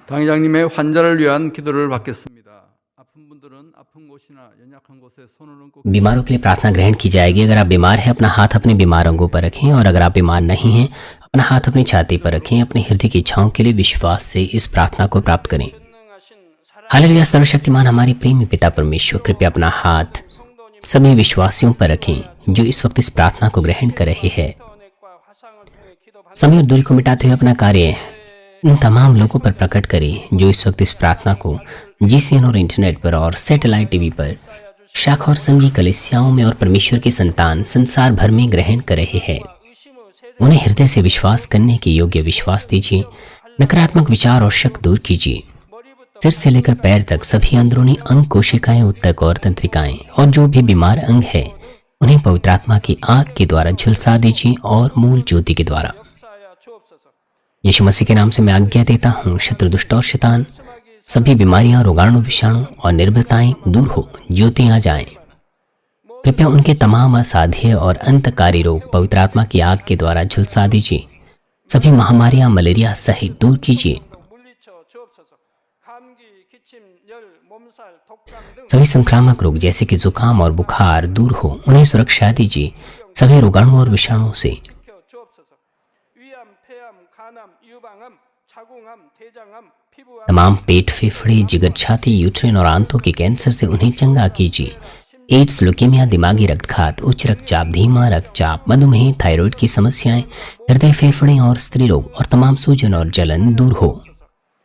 당회장님의 환자를 위한 기도를 받겠습니다. 아픈 분들은 아픈 곳이나 연약한 곳에 손을 얹고 बीमारों के लिए प्रार्थना ग्रहण की जाएगी। अगर आप बीमार हैं, अपना हाथ अपने बीमार अंगों पर रखें, और अगर आप बीमार नहीं हैं, अपना हाथ अपनी छाती पर रखें। अपने हृदय की इच्छाओं के लिए विश्वास से इस प्रार्थना को प्राप्त करें। हालेलुया। सर्वशक्तिमान हमारे प्रेमी पिता परमेश्वर, कृपया अपना हाथ सभी विश्वासियों पर रखें जो इस वक्त इस प्रार्थना को ग्रहण कर रहे हैं। समय और दूरी को मिटाते हुए अपना कार्य उन तमाम लोगों पर प्रकट करें जो इस वक्त इस प्रार्थना को जीसीएन और इंटरनेट पर और सैटेलाइट टीवी पर शाखा और संघी कलीसियाओं में और परमेश्वर के संतान संसार भर में ग्रहण कर रहे हैं। उन्हें हृदय से विश्वास करने के योग्य विश्वास दीजिए। नकारात्मक विचार और शक दूर कीजिए। सिर से लेकर पैर तक सभी अंदरूनी अंग, कोशिकाएं, उत्तक और तंत्रिकाएं और जो भी बीमार अंग है उन्हें पवित्र आत्मा की आग के द्वारा झुलसा दीजिए और मूल ज्योति के द्वारा। यीशु मसीह के नाम से मैं आज्ञा देता हूँ, शत्रु, दुष्ट और शैतान, सभी बीमारियां, रोगाणु, विषाणु और निर्बलताएं दूर हो, ज्योति आ जाएं। कृपया उनके तमाम असाध्य और अंतकारी रोग पवित्र आत्मा की आग के द्वारा झुलसा दीजिए। सभी महामारियां मलेरिया सहित दूर कीजिए। सभी संक्रामक रोग जैसे कि जुकाम और बुखार दूर हो, उन्हें सुरक्षा दीजिए सभी रोगाणु और विषाणुओं से। तमाम पेट, फेफड़े, जिगर, छाती, यूट्रेन और आंतों के कैंसर से उन्हें चंगा कीजिए। एड्स, ल्यूकेमिया, दिमागी रक्तघात, उच्च रक्तचाप, धीमा रक्तचाप, मधुमेह, थायराइड की समस्याएं, हृदय, फेफड़े और स्त्री रोग और तमाम सूजन और जलन दूर हो।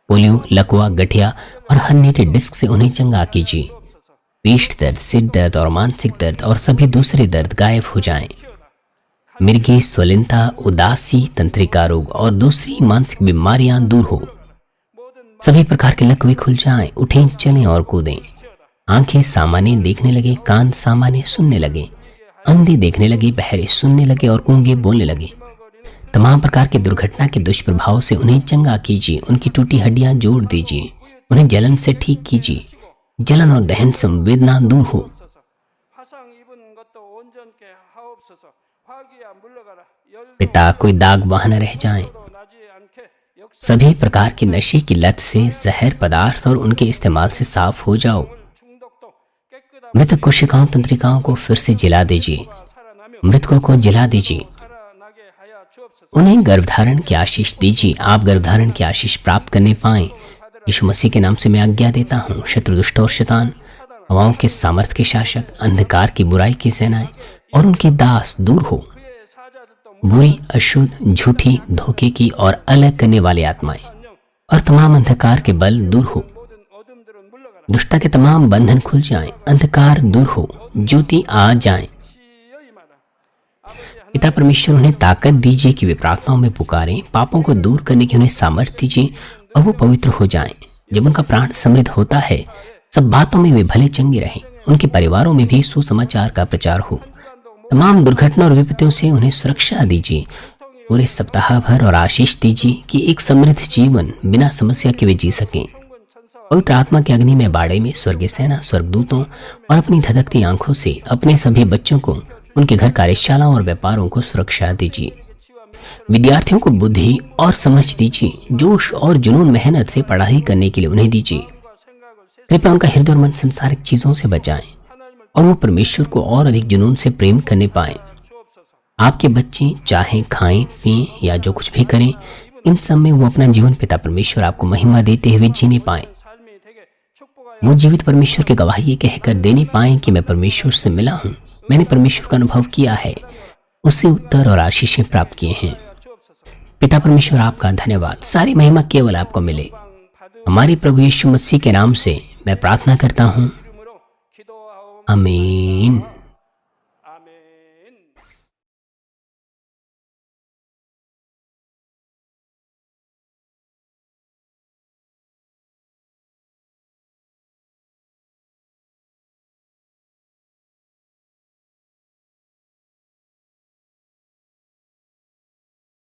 पोलियो, लकवा, गठिया और हर्निएटेड डिस्क से उन्हें चंगा कीजिए। पीठ दर्द, सिर दर्द और मानसिक दर्द और सभी दूसरे दर्द गायब हो जाएं। मिर्गी, स्वलिनता, उदासी, तंत्रिका रोग और दूसरी मानसिक बीमारियां दूर हो। सभी प्रकार के लकवे खुल जाएं, उठें, चलें और कूदें। आंखें सामान्य देखने लगे, कान सामान्य सुनने लगे, अंधे देखने लगे, बहरे सुनने लगे और गूंगे बोलने लगे। तमाम प्रकार के दुर्घटना के दुष्प्रभाव से उन्हें चंगा कीजिए। उनकी टूटी हड्डियां जोड़ दीजिए। उन्हें जलन से ठीक कीजिए। जलन और दहन संवेदना दूर हो। पिता, कोई दाग वहां न रह जाएं। सभी प्रकार के नशे की लत से, जहर पदार्थ और उनके इस्तेमाल से साफ हो जाओ। मृतक कोशिकाओं, तंत्रिकाओं को फिर से जिला दीजिए। मृतकों को जिला दीजिए। उन्हें गर्भधारण की आशीष दीजिए। आप गर्भधारण की आशीष प्राप्त करने पाएं। यीशु मसीह के नाम से मैं आज्ञा देता हूँ। शत्रु, दुष्ट और शैतान, हवाओं के सामर्थ के शासक, अंधकार की बुराई की सेनाएं और उनके दास दूर हो। बुरी, अशुद्ध, झूठी, धोखे की और अलग करने वाली आत्माएं और तमाम अंधकार के बल दूर हो। दुष्टता के तमाम बंधन खुल जाएं, अंधकार दूर हो, ज्योति आ जाए। पिता परमेश्वर, उन्हें ताकत दीजिए कि वे प्रार्थनाओं में पुकारें। पापों को दूर करने की उन्हें सामर्थ्य दीजिए और वो पवित्र हो जाएं। जब उनका प्राण समृद्ध होता है, सब बातों में वे भले चंगे रहें। उनके परिवारों में भी सुसमाचार का प्रचार हो। तमाम दुर्घटना और विपत्तियों से उन्हें सुरक्षा दीजिए। पूरे सप्ताह भर और आशीष दीजिए कि एक समृद्ध जीवन बिना समस्या के वे जी सकें। पवित्र आत्मा के अग्नि में बाड़े में स्वर्गीय सेना, स्वर्गदूतों और अपनी धधकती आंखों से अपने सभी बच्चों को, उनके घर, कार्यशालाओं और व्यापारों को सुरक्षा दीजिए। विद्यार्थियों को बुद्धि और समझ दीजिए। जोश और जुनून, मेहनत से पढ़ाई करने के लिए उन्हें दीजिए। कृपया उनका हृदय और मन संसारिक चीजों से बचाएं और वो परमेश्वर को और अधिक जुनून से प्रेम करने पाएं। आपके बच्चे चाहे खाएं, पिएं या जो कुछ भी करें, इन सब में वो अपना जीवन पिता परमेश्वर आपको महिमा देते हुए जीने पाएं। वो जीवित परमेश्वर की गवाही ये कहकर देने पाएं कि मैं परमेश्वर से मिला हूँ, मैंने परमेश्वर का अनुभव किया है, उससे उत्तर और आशीषें प्राप्त किए हैं। पिता परमेश्वर, आपका धन्यवाद। सारी महिमा केवल आपको मिले। हमारे प्रभु यीशु मसीह के नाम से मैं प्रार्थना करता हूँ, आमीन।